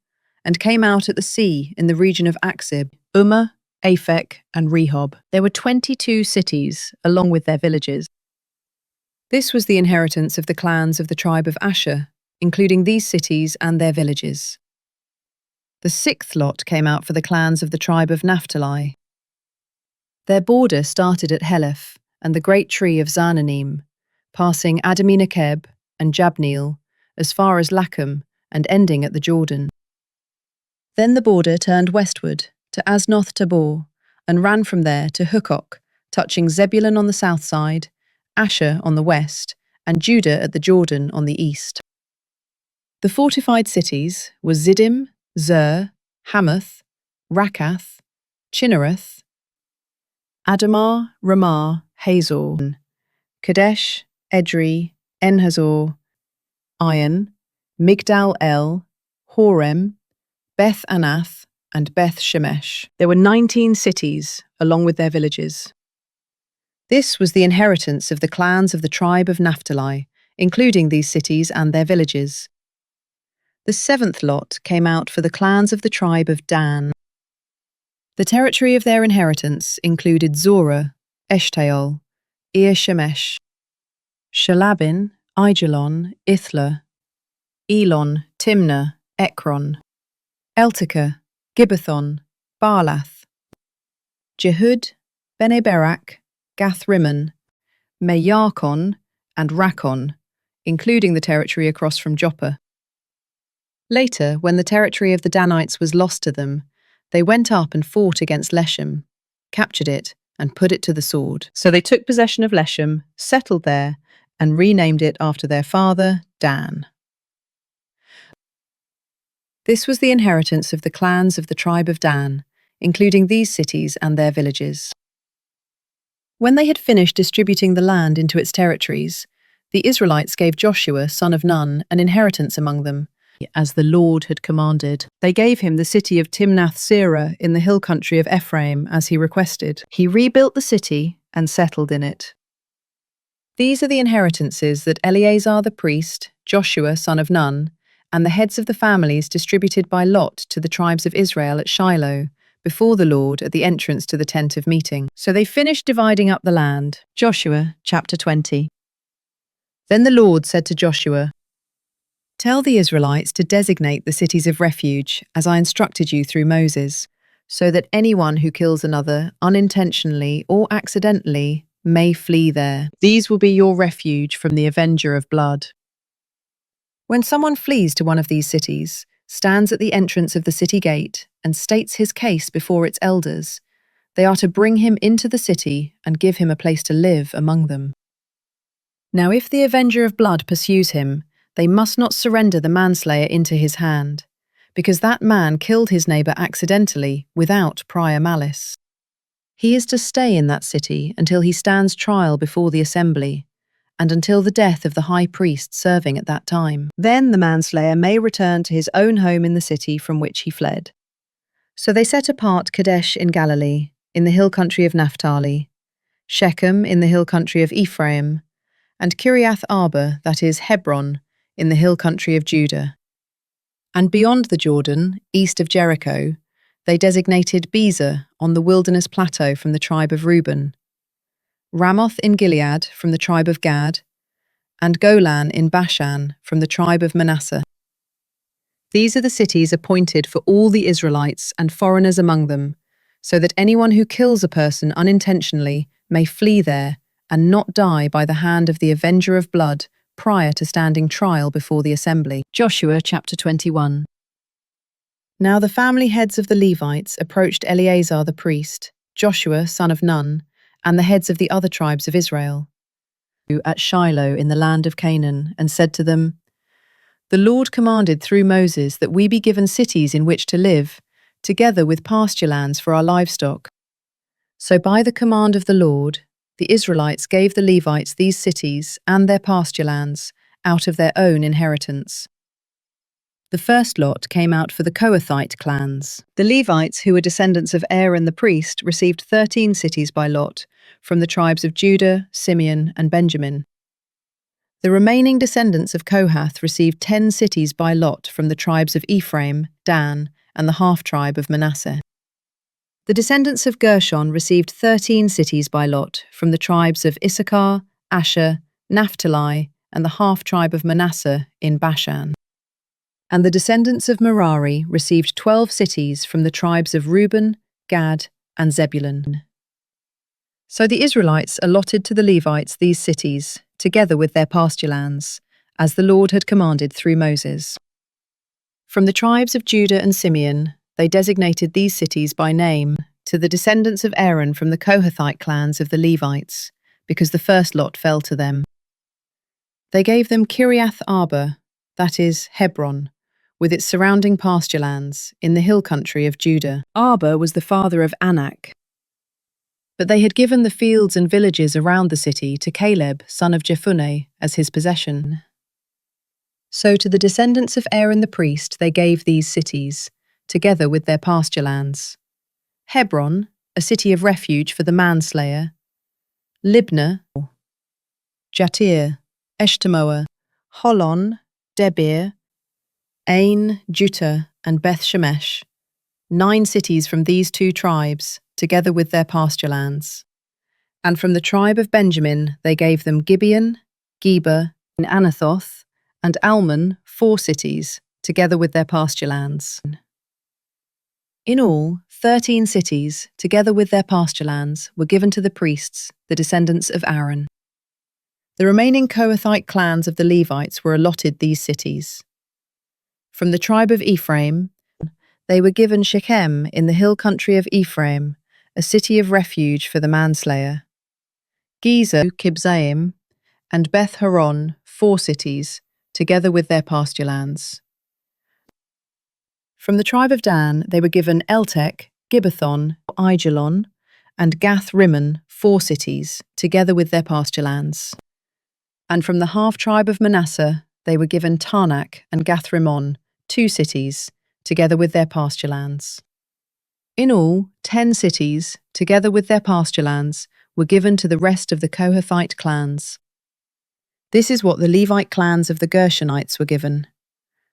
and came out at the sea in the region of Aksib, Ummah, Aphek, and Rehob. There were 22 cities, along with their villages. This was the inheritance of the clans of the tribe of Asher, including these cities and their villages. The sixth lot came out for the clans of the tribe of Naphtali. Their border started at Heleph and the great tree of Zananim, passing Adami-Nekeb and Jabneel, as far as Lachem, and ending at the Jordan. Then the border turned westward to Aznoth Tabor, and ran from there to Hukok, touching Zebulun on the south side, Asher on the west, and Judah at the Jordan on the east. The fortified cities were Ziddim, Zer, Hamath, Rakath, Chinnereth, Adamah, Ramah, Hazor, Kadesh, Edrei, En-Hazor, Iron, Migdal-El, Horem, Beth-Anath, and Beth-Shemesh. There were 19 cities, along with their villages. This was the inheritance of the clans of the tribe of Naphtali, including these cities and their villages. The seventh lot came out for the clans of the tribe of Dan. The territory of their inheritance included Zorah, Eshtaol, Ir-Shemesh, Shalabin, Aijalon, Ithla, Elon, Timnah, Ekron, Eltekeh, Gibbethon, Baalath, Jehud, Bene-Berak, Gath-Rimmon, Meyarkon, and Rakon, including the territory across from Joppa. Later, when the territory of the Danites was lost to them, they went up and fought against Leshem, captured it, and put it to the sword. So they took possession of Leshem, settled there, and renamed it after their father, Dan. This was the inheritance of the clans of the tribe of Dan, including these cities and their villages. When they had finished distributing the land into its territories, the Israelites gave Joshua, son of Nun, an inheritance among them, as the Lord had commanded. They gave him the city of Timnath-Serah in the hill country of Ephraim, as he requested. He rebuilt the city and settled in it. These are the inheritances that Eleazar the priest, Joshua, son of Nun, and the heads of the families distributed by lot to the tribes of Israel at Shiloh, before the Lord at the entrance to the tent of meeting. So they finished dividing up the land. Joshua chapter 20. Then the Lord said to Joshua, "Tell the Israelites to designate the cities of refuge, as I instructed you through Moses, so that anyone who kills another unintentionally or accidentally may flee there. These will be your refuge from the avenger of blood. When someone flees to one of these cities, stands at the entrance of the city gate, and states his case before its elders, they are to bring him into the city and give him a place to live among them. Now if the avenger of blood pursues him, they must not surrender the manslayer into his hand, because that man killed his neighbour accidentally without prior malice. He is to stay in that city until he stands trial before the assembly, and until the death of the high priest serving at that time. Then the manslayer may return to his own home in the city from which he fled. So they set apart Kadesh in Galilee, in the hill country of Naphtali, Shechem in the hill country of Ephraim, and Kiriath Arba, that is Hebron, in the hill country of Judah. And beyond the Jordan, east of Jericho, they designated Bezer on the wilderness plateau from the tribe of Reuben, Ramoth in Gilead from the tribe of Gad, and Golan in Bashan from the tribe of Manasseh. These are the cities appointed for all the Israelites and foreigners among them, so that anyone who kills a person unintentionally may flee there and not die by the hand of the avenger of blood prior to standing trial before the assembly. Joshua chapter 21. Now the family heads of the Levites approached Eleazar the priest, Joshua son of Nun, and the heads of the other tribes of Israel, at Shiloh in the land of Canaan, and said to them, "The Lord commanded through Moses that we be given cities in which to live, together with pasture lands for our livestock." So by the command of the Lord, the Israelites gave the Levites these cities and their pasture lands out of their own inheritance. The first lot came out for the Kohathite clans. The Levites, who were descendants of Aaron the priest, received 13 cities by lot from the tribes of Judah, Simeon, and Benjamin. The remaining descendants of Kohath received 10 cities by lot from the tribes of Ephraim, Dan, and the half-tribe of Manasseh. The descendants of Gershon received 13 cities by lot from the tribes of Issachar, Asher, Naphtali, and the half-tribe of Manasseh in Bashan. And the descendants of Merari received 12 cities from the tribes of Reuben, Gad, and Zebulun. So the Israelites allotted to the Levites these cities, together with their pasture lands, as the Lord had commanded through Moses. From the tribes of Judah and Simeon, they designated these cities by name to the descendants of Aaron from the Kohathite clans of the Levites, because the first lot fell to them. They gave them Kiriath Arba, that is, Hebron, with its surrounding pasture lands, in the hill country of Judah. Arba was the father of Anak. But they had given the fields and villages around the city to Caleb, son of Jephunneh, as his possession. So to the descendants of Aaron the priest they gave these cities, together with their pasture lands: Hebron, a city of refuge for the manslayer; Libnah, Jatir, Eshtemoa, Holon, Debir, Ain, Juttah, and Beth Shemesh, 9 cities from these 2 tribes, together with their pasture lands. And from the tribe of Benjamin they gave them Gibeon, Geba, Anathoth, and Almon, 4 cities, together with their pasture lands. In all, 13 cities, together with their pasture lands, were given to the priests, the descendants of Aaron. The remaining Kohathite clans of the Levites were allotted these cities. From the tribe of Ephraim, they were given Shechem in the hill country of Ephraim, a city of refuge for the manslayer; Gezer, Kibzaim, and Beth Horon, 4 cities, together with their pasture lands. From the tribe of Dan, they were given Eltek, Gibbethon, Aijalon, and Gath Rimmon, 4 cities, together with their pasture lands. And from the half-tribe of Manasseh, they were given Tarnak and Gath Rimmon, 2 cities, together with their pasture lands. In all, 10 cities, together with their pasture lands, were given to the rest of the Kohathite clans. This is what the Levite clans of the Gershonites were given.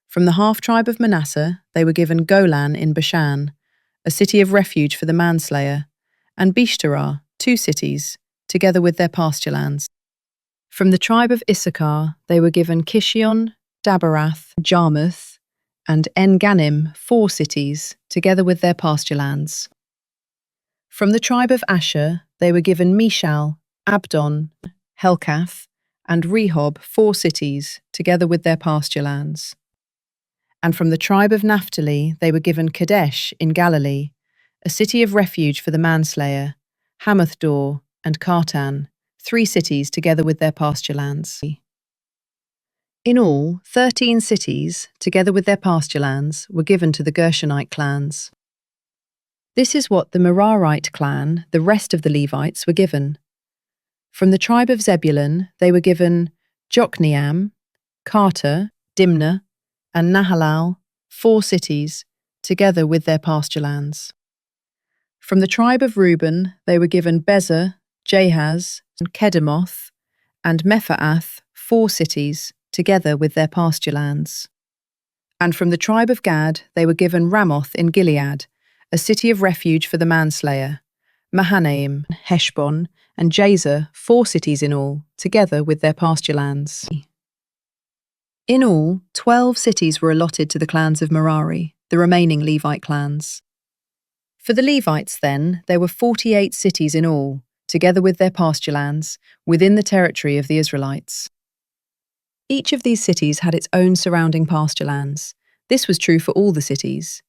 From the half-tribe of Manasseh, they were given Golan in Bashan, a city of refuge for the manslayer, and Bishterah, 2 cities, together with their pasture lands. From the tribe of Issachar, they were given Kishion, Dabarath, Jarmuth, and En-Ganim, 4 cities, together with their pasture lands. From the tribe of Asher, they were given Mishal, Abdon, Helkath, and Rehob, 4 cities, together with their pasture lands. And from the tribe of Naphtali, they were given Kadesh in Galilee, a city of refuge for the manslayer, Hamath-dor, and Kartan, 3 cities together with their pasture lands. In all, 13 cities, together with their pasture lands, were given to the Gershonite clans. This is what the Merarite clan, the rest of the Levites, were given. From the tribe of Zebulun, they were given Jokneam, Carter, Dimnah, and Nahalal, 4 cities, together with their pasture lands. From the tribe of Reuben, they were given Bezer, Jahaz, and Kedemoth, and Mephaath, 4 cities, together with their pasture lands. And from the tribe of Gad, they were given Ramoth in Gilead, a city of refuge for the manslayer, Mahanaim, Heshbon, and Jazer, 4 cities in all, together with their pasture lands. In all, 12 cities were allotted to the clans of Merari, the remaining Levite clans. For the Levites, then, there were 48 cities in all, together with their pasture lands, within the territory of the Israelites. Each of these cities had its own surrounding pasture lands. This was true for all the cities.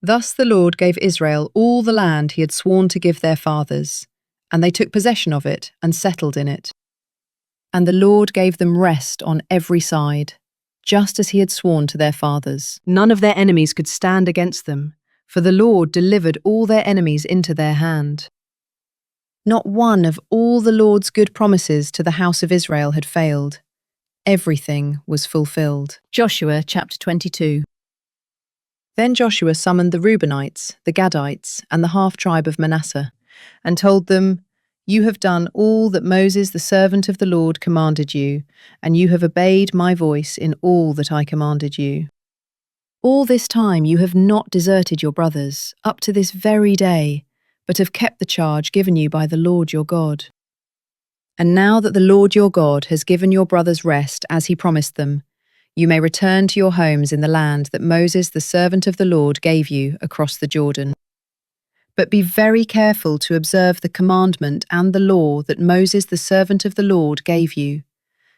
Thus the Lord gave Israel all the land he had sworn to give their fathers, and they took possession of it and settled in it. And the Lord gave them rest on every side, just as he had sworn to their fathers. None of their enemies could stand against them, for the Lord delivered all their enemies into their hand. Not one of all the Lord's good promises to the house of Israel had failed. Everything was fulfilled. Joshua chapter 22. Then Joshua summoned the Reubenites, the Gadites, and the half-tribe of Manasseh, and told them, "You have done all that Moses the servant of the Lord commanded you, and you have obeyed my voice in all that I commanded you. All this time you have not deserted your brothers, up to this very day, but have kept the charge given you by the Lord your God. And now that the Lord your God has given your brothers rest as he promised them, you may return to your homes in the land that Moses the servant of the Lord gave you across the Jordan. But be very careful to observe the commandment and the law that Moses the servant of the Lord gave you,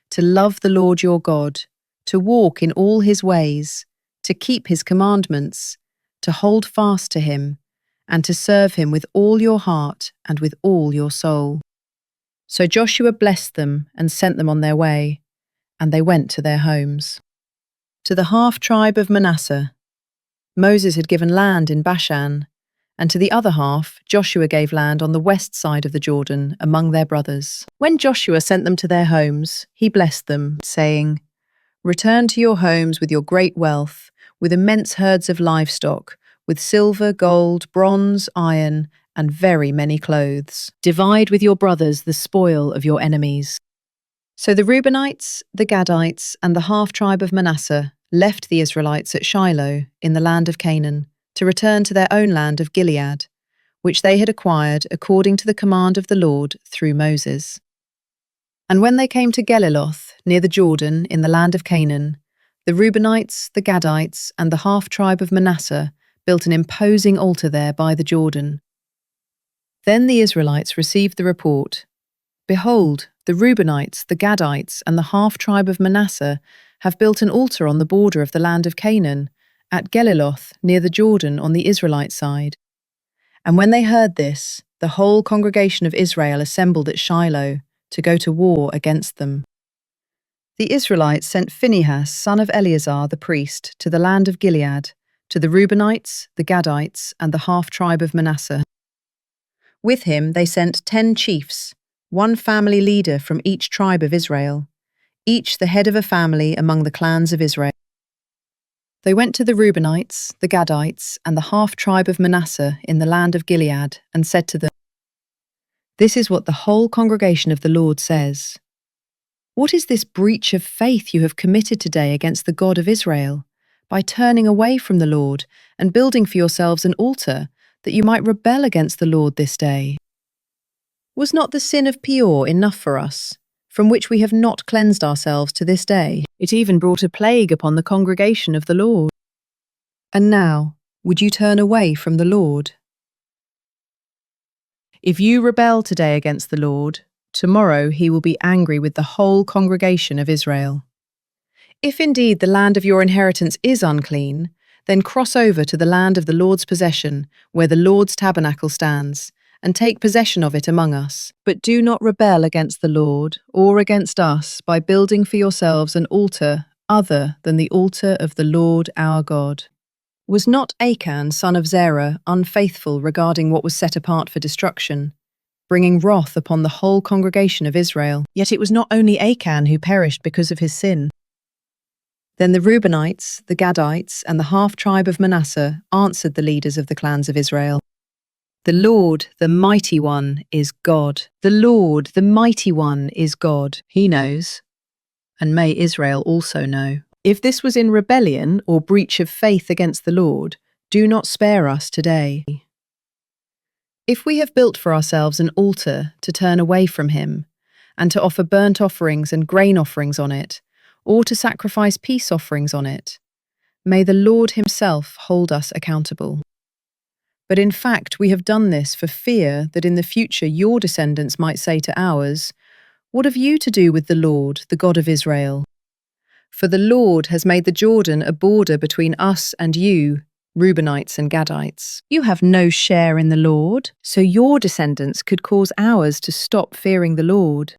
to love the Lord your God, to walk in all his ways, to keep his commandments, to hold fast to him, and to serve him with all your heart and with all your soul." So Joshua blessed them and sent them on their way, and they went to their homes. To the half-tribe of Manasseh, Moses had given land in Bashan, and to the other half, Joshua gave land on the west side of the Jordan among their brothers. When Joshua sent them to their homes, he blessed them, saying, "Return to your homes with your great wealth, with immense herds of livestock, with silver, gold, bronze, iron, and very many clothes. Divide with your brothers the spoil of your enemies." So the Reubenites, the Gadites, and the half-tribe of Manasseh left the Israelites at Shiloh in the land of Canaan to return to their own land of Gilead, which they had acquired according to the command of the Lord through Moses. And when they came to Geliloth, near the Jordan in the land of Canaan, the Reubenites, the Gadites, and the half-tribe of Manasseh built an imposing altar there by the Jordan. Then the Israelites received the report, "Behold, the Reubenites, the Gadites, and the half-tribe of Manasseh have built an altar on the border of the land of Canaan, at Geliloth, near the Jordan on the Israelite side." And when they heard this, the whole congregation of Israel assembled at Shiloh to go to war against them. The Israelites sent Phinehas, son of Eleazar the priest, to the land of Gilead, to the Reubenites, the Gadites, and the half-tribe of Manasseh. With him they sent 10 chiefs, one family leader from each tribe of Israel, each the head of a family among the clans of Israel. They went to the Reubenites, the Gadites, and the half-tribe of Manasseh in the land of Gilead, and said to them, "This is what the whole congregation of the Lord says. What is this breach of faith you have committed today against the God of Israel, by turning away from the Lord and building for yourselves an altar, that you might rebel against the Lord this day? Was not the sin of Peor enough for us, from which we have not cleansed ourselves to this day? It even brought a plague upon the congregation of the Lord. And now, would you turn away from the Lord? If you rebel today against the Lord, tomorrow he will be angry with the whole congregation of Israel. If indeed the land of your inheritance is unclean, then cross over to the land of the Lord's possession, where the Lord's tabernacle stands, and take possession of it among us. But do not rebel against the Lord or against us by building for yourselves an altar other than the altar of the Lord our God. Was not Achan, son of Zerah, unfaithful regarding what was set apart for destruction, bringing wrath upon the whole congregation of Israel? Yet it was not only Achan who perished because of his sin. Then the Reubenites, the Gadites, and the half-tribe of Manasseh answered the leaders of the clans of Israel. The Lord, the Mighty One, is God. The Lord, the Mighty One, is God. He knows, and may Israel also know. If this was in rebellion or breach of faith against the Lord, do not spare us today. If we have built for ourselves an altar to turn away from him, and to offer burnt offerings and grain offerings on it, or to sacrifice peace offerings on it, may the Lord himself hold us accountable. But in fact, we have done this for fear that in the future your descendants might say to ours, "What have you to do with the Lord, the God of Israel?" For the Lord has made the Jordan a border between us and you, Reubenites and Gadites. You have no share in the Lord, so your descendants could cause ours to stop fearing the Lord.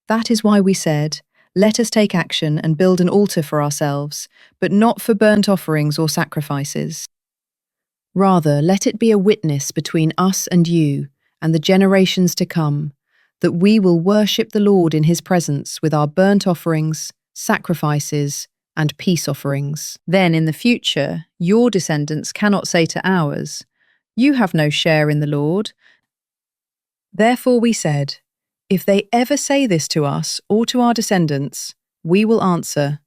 That is why we said, "Let us take action and build an altar for ourselves, but not for burnt offerings or sacrifices. Rather, let it be a witness between us and you and the generations to come, that we will worship the Lord in his presence with our burnt offerings, sacrifices, and peace offerings. Then in the future, your descendants cannot say to ours, 'You have no share in the Lord.' Therefore we said, if they ever say this to us or to our descendants, we will answer,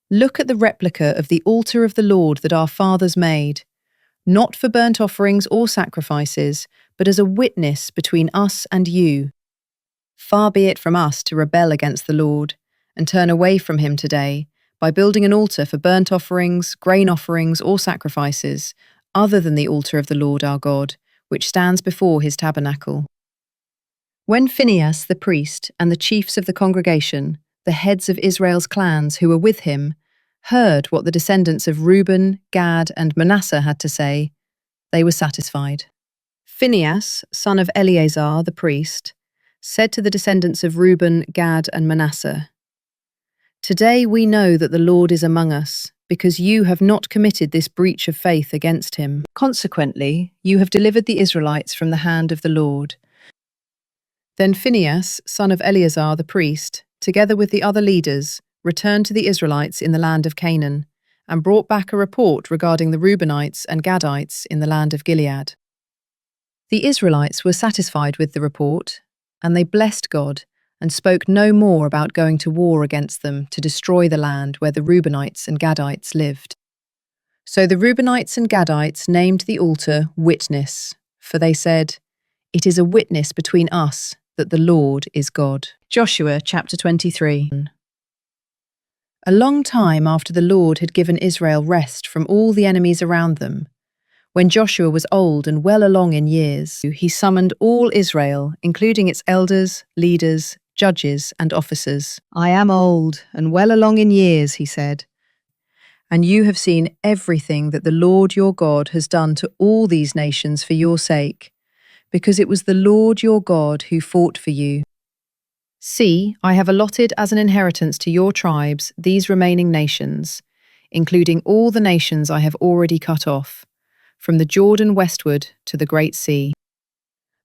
'Look at the replica of the altar of the Lord that our fathers made, not for burnt offerings or sacrifices, but as a witness between us and you. Far be it from us to rebel against the Lord and turn away from him today by building an altar for burnt offerings, grain offerings, or sacrifices, other than the altar of the Lord our God, which stands before his tabernacle.'" When Phinehas the priest and the chiefs of the congregation, the heads of Israel's clans who were with him, heard what the descendants of Reuben, Gad, and Manasseh had to say, they were satisfied. Phinehas, son of Eleazar the priest, said to the descendants of Reuben, Gad, and Manasseh, "Today we know that the Lord is among us, because you have not committed this breach of faith against him. Consequently, you have delivered the Israelites from the hand of the Lord." Then Phinehas, son of Eleazar the priest, together with the other leaders, returned to the Israelites in the land of Canaan, and brought back a report regarding the Reubenites and Gadites in the land of Gilead. The Israelites were satisfied with the report, and they blessed God, and spoke no more about going to war against them to destroy the land where the Reubenites and Gadites lived. So the Reubenites and Gadites named the altar Witness, for they said, "It is a witness between us that the Lord is God." Joshua chapter 23. A long time after the Lord had given Israel rest from all the enemies around them, when Joshua was old and well along in years, he summoned all Israel, including its elders, leaders, judges, and officers. "I am old and well along in years," he said, "and you have seen everything that the Lord your God has done to all these nations for your sake, because it was the Lord your God who fought for you. See, I have allotted as an inheritance to your tribes these remaining nations, including all the nations I have already cut off, from the Jordan westward to the Great Sea.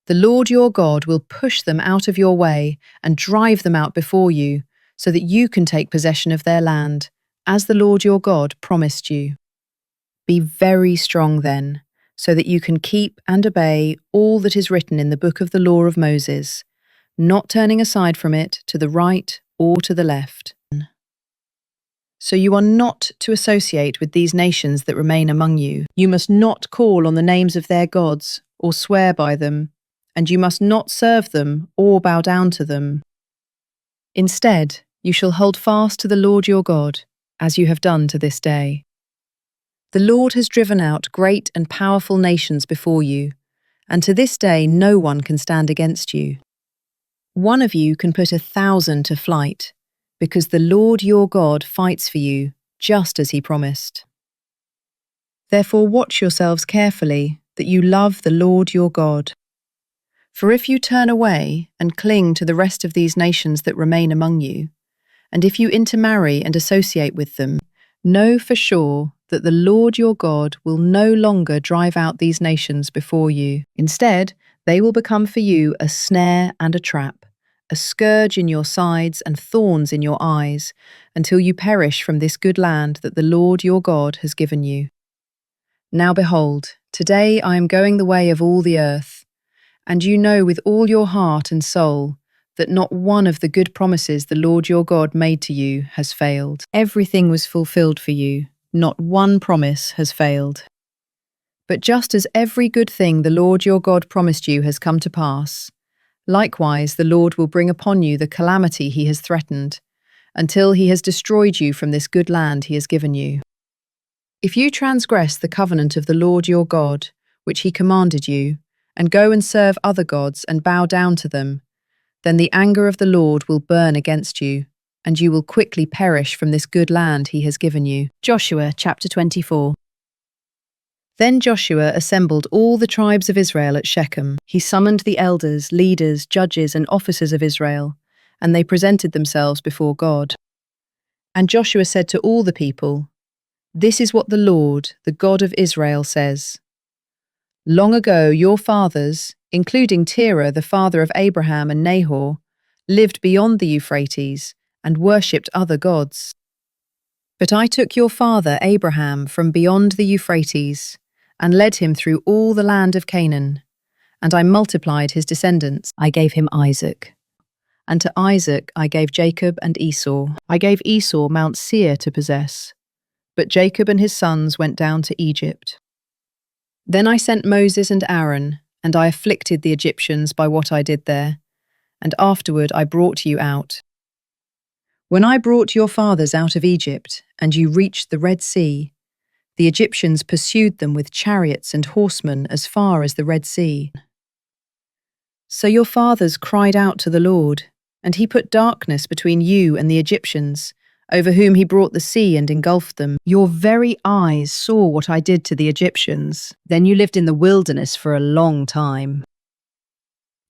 The Lord your God will push them out of your way and drive them out before you, so that you can take possession of their land, as the Lord your God promised you. Be very strong then, so that you can keep and obey all that is written in the book of the law of Moses, not turning aside from it to the right or to the left. So you are not to associate with these nations that remain among you. You must not call on the names of their gods or swear by them, and you must not serve them or bow down to them. Instead, you shall hold fast to the Lord your God, as you have done to this day. The Lord has driven out great and powerful nations before you, and to this day no one can stand against you. One of you can put 1,000 to flight, because the Lord your God fights for you, just as he promised. Therefore watch yourselves carefully, that you love the Lord your God. For if you turn away and cling to the rest of these nations that remain among you, and if you intermarry and associate with them, know for sure that the Lord your God will no longer drive out these nations before you. Instead, they will become for you a snare and a trap, a scourge in your sides and thorns in your eyes, until you perish from this good land that the Lord your God has given you. Now behold, today I am going the way of all the earth, and you know with all your heart and soul that not one of the good promises the Lord your God made to you has failed. Everything was fulfilled for you, not one promise has failed. But just as every good thing the Lord your God promised you has come to pass, likewise the Lord will bring upon you the calamity he has threatened, until he has destroyed you from this good land he has given you. If you transgress the covenant of the Lord your God, which he commanded you, and go and serve other gods and bow down to them, then the anger of the Lord will burn against you, and you will quickly perish from this good land he has given you. Joshua chapter 24. Then Joshua assembled all the tribes of Israel at Shechem. He summoned the elders, leaders, judges, and officers of Israel, and they presented themselves before God. And Joshua said to all the people, "This is what the Lord, the God of Israel, says. Long ago your fathers, including Terah the father of Abraham and Nahor, lived beyond the Euphrates and worshipped other gods. But I took your father Abraham from beyond the Euphrates and led him through all the land of Canaan, and I multiplied his descendants. I gave him Isaac, and to Isaac I gave Jacob and Esau. I gave Esau Mount Seir to possess, but Jacob and his sons went down to Egypt. Then I sent Moses and Aaron, and I afflicted the Egyptians by what I did there, and afterward I brought you out. When I brought your fathers out of Egypt, and you reached the Red Sea, the Egyptians pursued them with chariots and horsemen as far as the Red Sea. So your fathers cried out to the Lord, and he put darkness between you and the Egyptians, over whom he brought the sea and engulfed them. Your very eyes saw what I did to the Egyptians. Then you lived in the wilderness for a long time.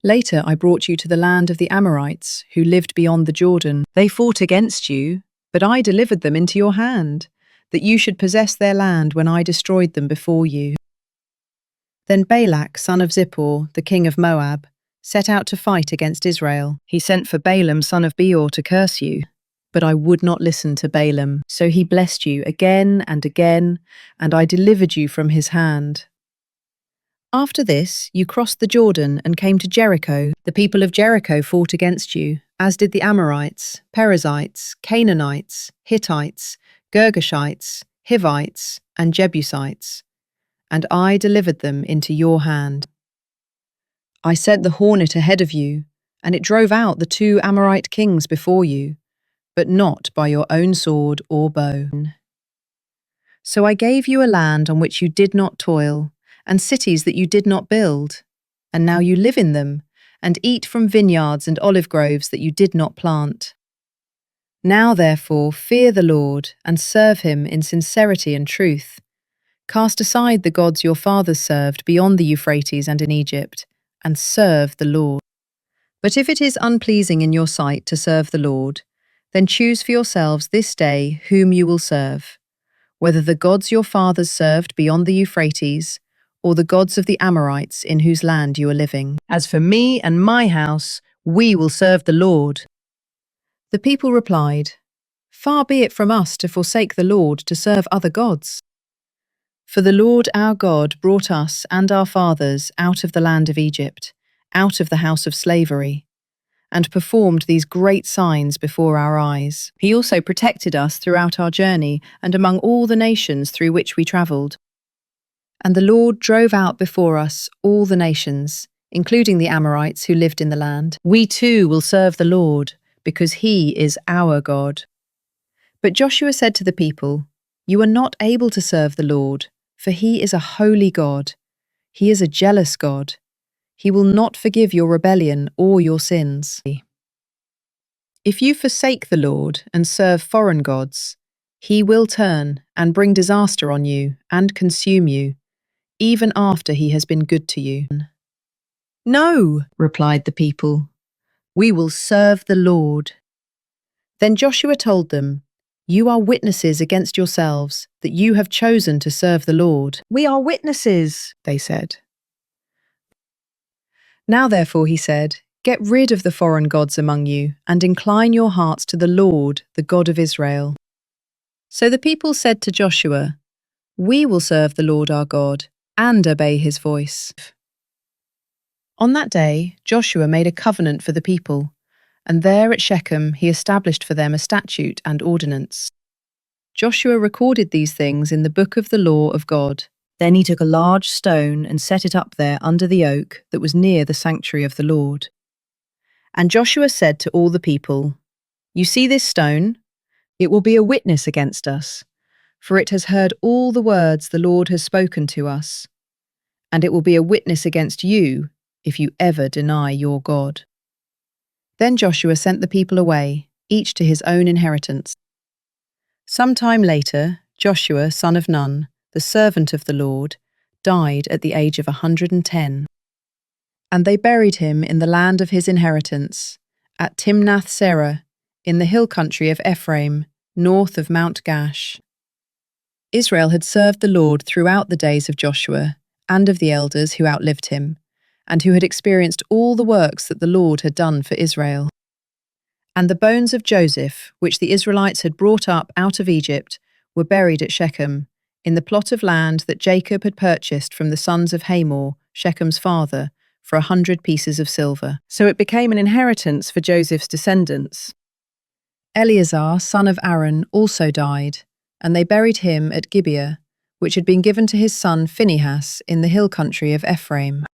Later I brought you to the land of the Amorites, who lived beyond the Jordan. They fought against you, but I delivered them into your hand, that you should possess their land when I destroyed them before you. Then Balak, son of Zippor, the king of Moab, set out to fight against Israel. He sent for Balaam, son of Beor, to curse you. But I would not listen to Balaam, so he blessed you again, and I delivered you from his hand. After this, you crossed the Jordan and came to Jericho. The people of Jericho fought against you, as did the Amorites, Perizzites, Canaanites, Hittites, Girgashites, Hivites, and Jebusites, and I delivered them into your hand. I sent the hornet ahead of you, and it drove out the 2 Amorite kings before you, but not by your own sword or bow. So I gave you a land on which you did not toil, and cities that you did not build, and now you live in them, and eat from vineyards and olive groves that you did not plant. Now therefore fear the Lord, and serve him in sincerity and truth. Cast aside the gods your fathers served beyond the Euphrates and in Egypt, and serve the Lord. But if it is unpleasing in your sight to serve the Lord, then choose for yourselves this day whom you will serve, whether the gods your fathers served beyond the Euphrates, or the gods of the Amorites in whose land you are living. As for me and my house, we will serve the Lord." The people replied, "Far be it from us to forsake the Lord to serve other gods. For the Lord our God brought us and our fathers out of the land of Egypt, out of the house of slavery, and performed these great signs before our eyes. He also protected us throughout our journey and among all the nations through which we travelled. And the Lord drove out before us all the nations, including the Amorites who lived in the land. We too will serve the Lord, because he is our God." But Joshua said to the people, "You are not able to serve the Lord, for he is a holy God. He is a jealous God. He will not forgive your rebellion or your sins. If you forsake the Lord and serve foreign gods, he will turn and bring disaster on you and consume you, even after he has been good to you." "No," replied the people. "We will serve the Lord." Then Joshua told them, "You are witnesses against yourselves that you have chosen to serve the Lord." "We are witnesses," they said. "Now therefore," he said, "get rid of the foreign gods among you and incline your hearts to the Lord, the God of Israel." So the people said to Joshua, "We will serve the Lord our God and obey his voice." On that day, Joshua made a covenant for the people, and there at Shechem he established for them a statute and ordinance. Joshua recorded these things in the book of the law of God. Then he took a large stone and set it up there under the oak that was near the sanctuary of the Lord. And Joshua said to all the people, "You see this stone? It will be a witness against us, for it has heard all the words the Lord has spoken to us. And it will be a witness against you if you ever deny your God." Then Joshua sent the people away, each to his own inheritance. Some time later, Joshua, son of Nun, the servant of the Lord, died at the age of 110. And they buried him in the land of his inheritance, at Timnath-serah, in the hill country of Ephraim, north of Mount Gash. Israel had served the Lord throughout the days of Joshua and of the elders who outlived him, and who had experienced all the works that the Lord had done for Israel. And the bones of Joseph, which the Israelites had brought up out of Egypt, were buried at Shechem, in the plot of land that Jacob had purchased from the sons of Hamor, Shechem's father, for 100 pieces of silver. So it became an inheritance for Joseph's descendants. Eleazar, son of Aaron, also died, and they buried him at Gibeah, which had been given to his son Phinehas in the hill country of Ephraim.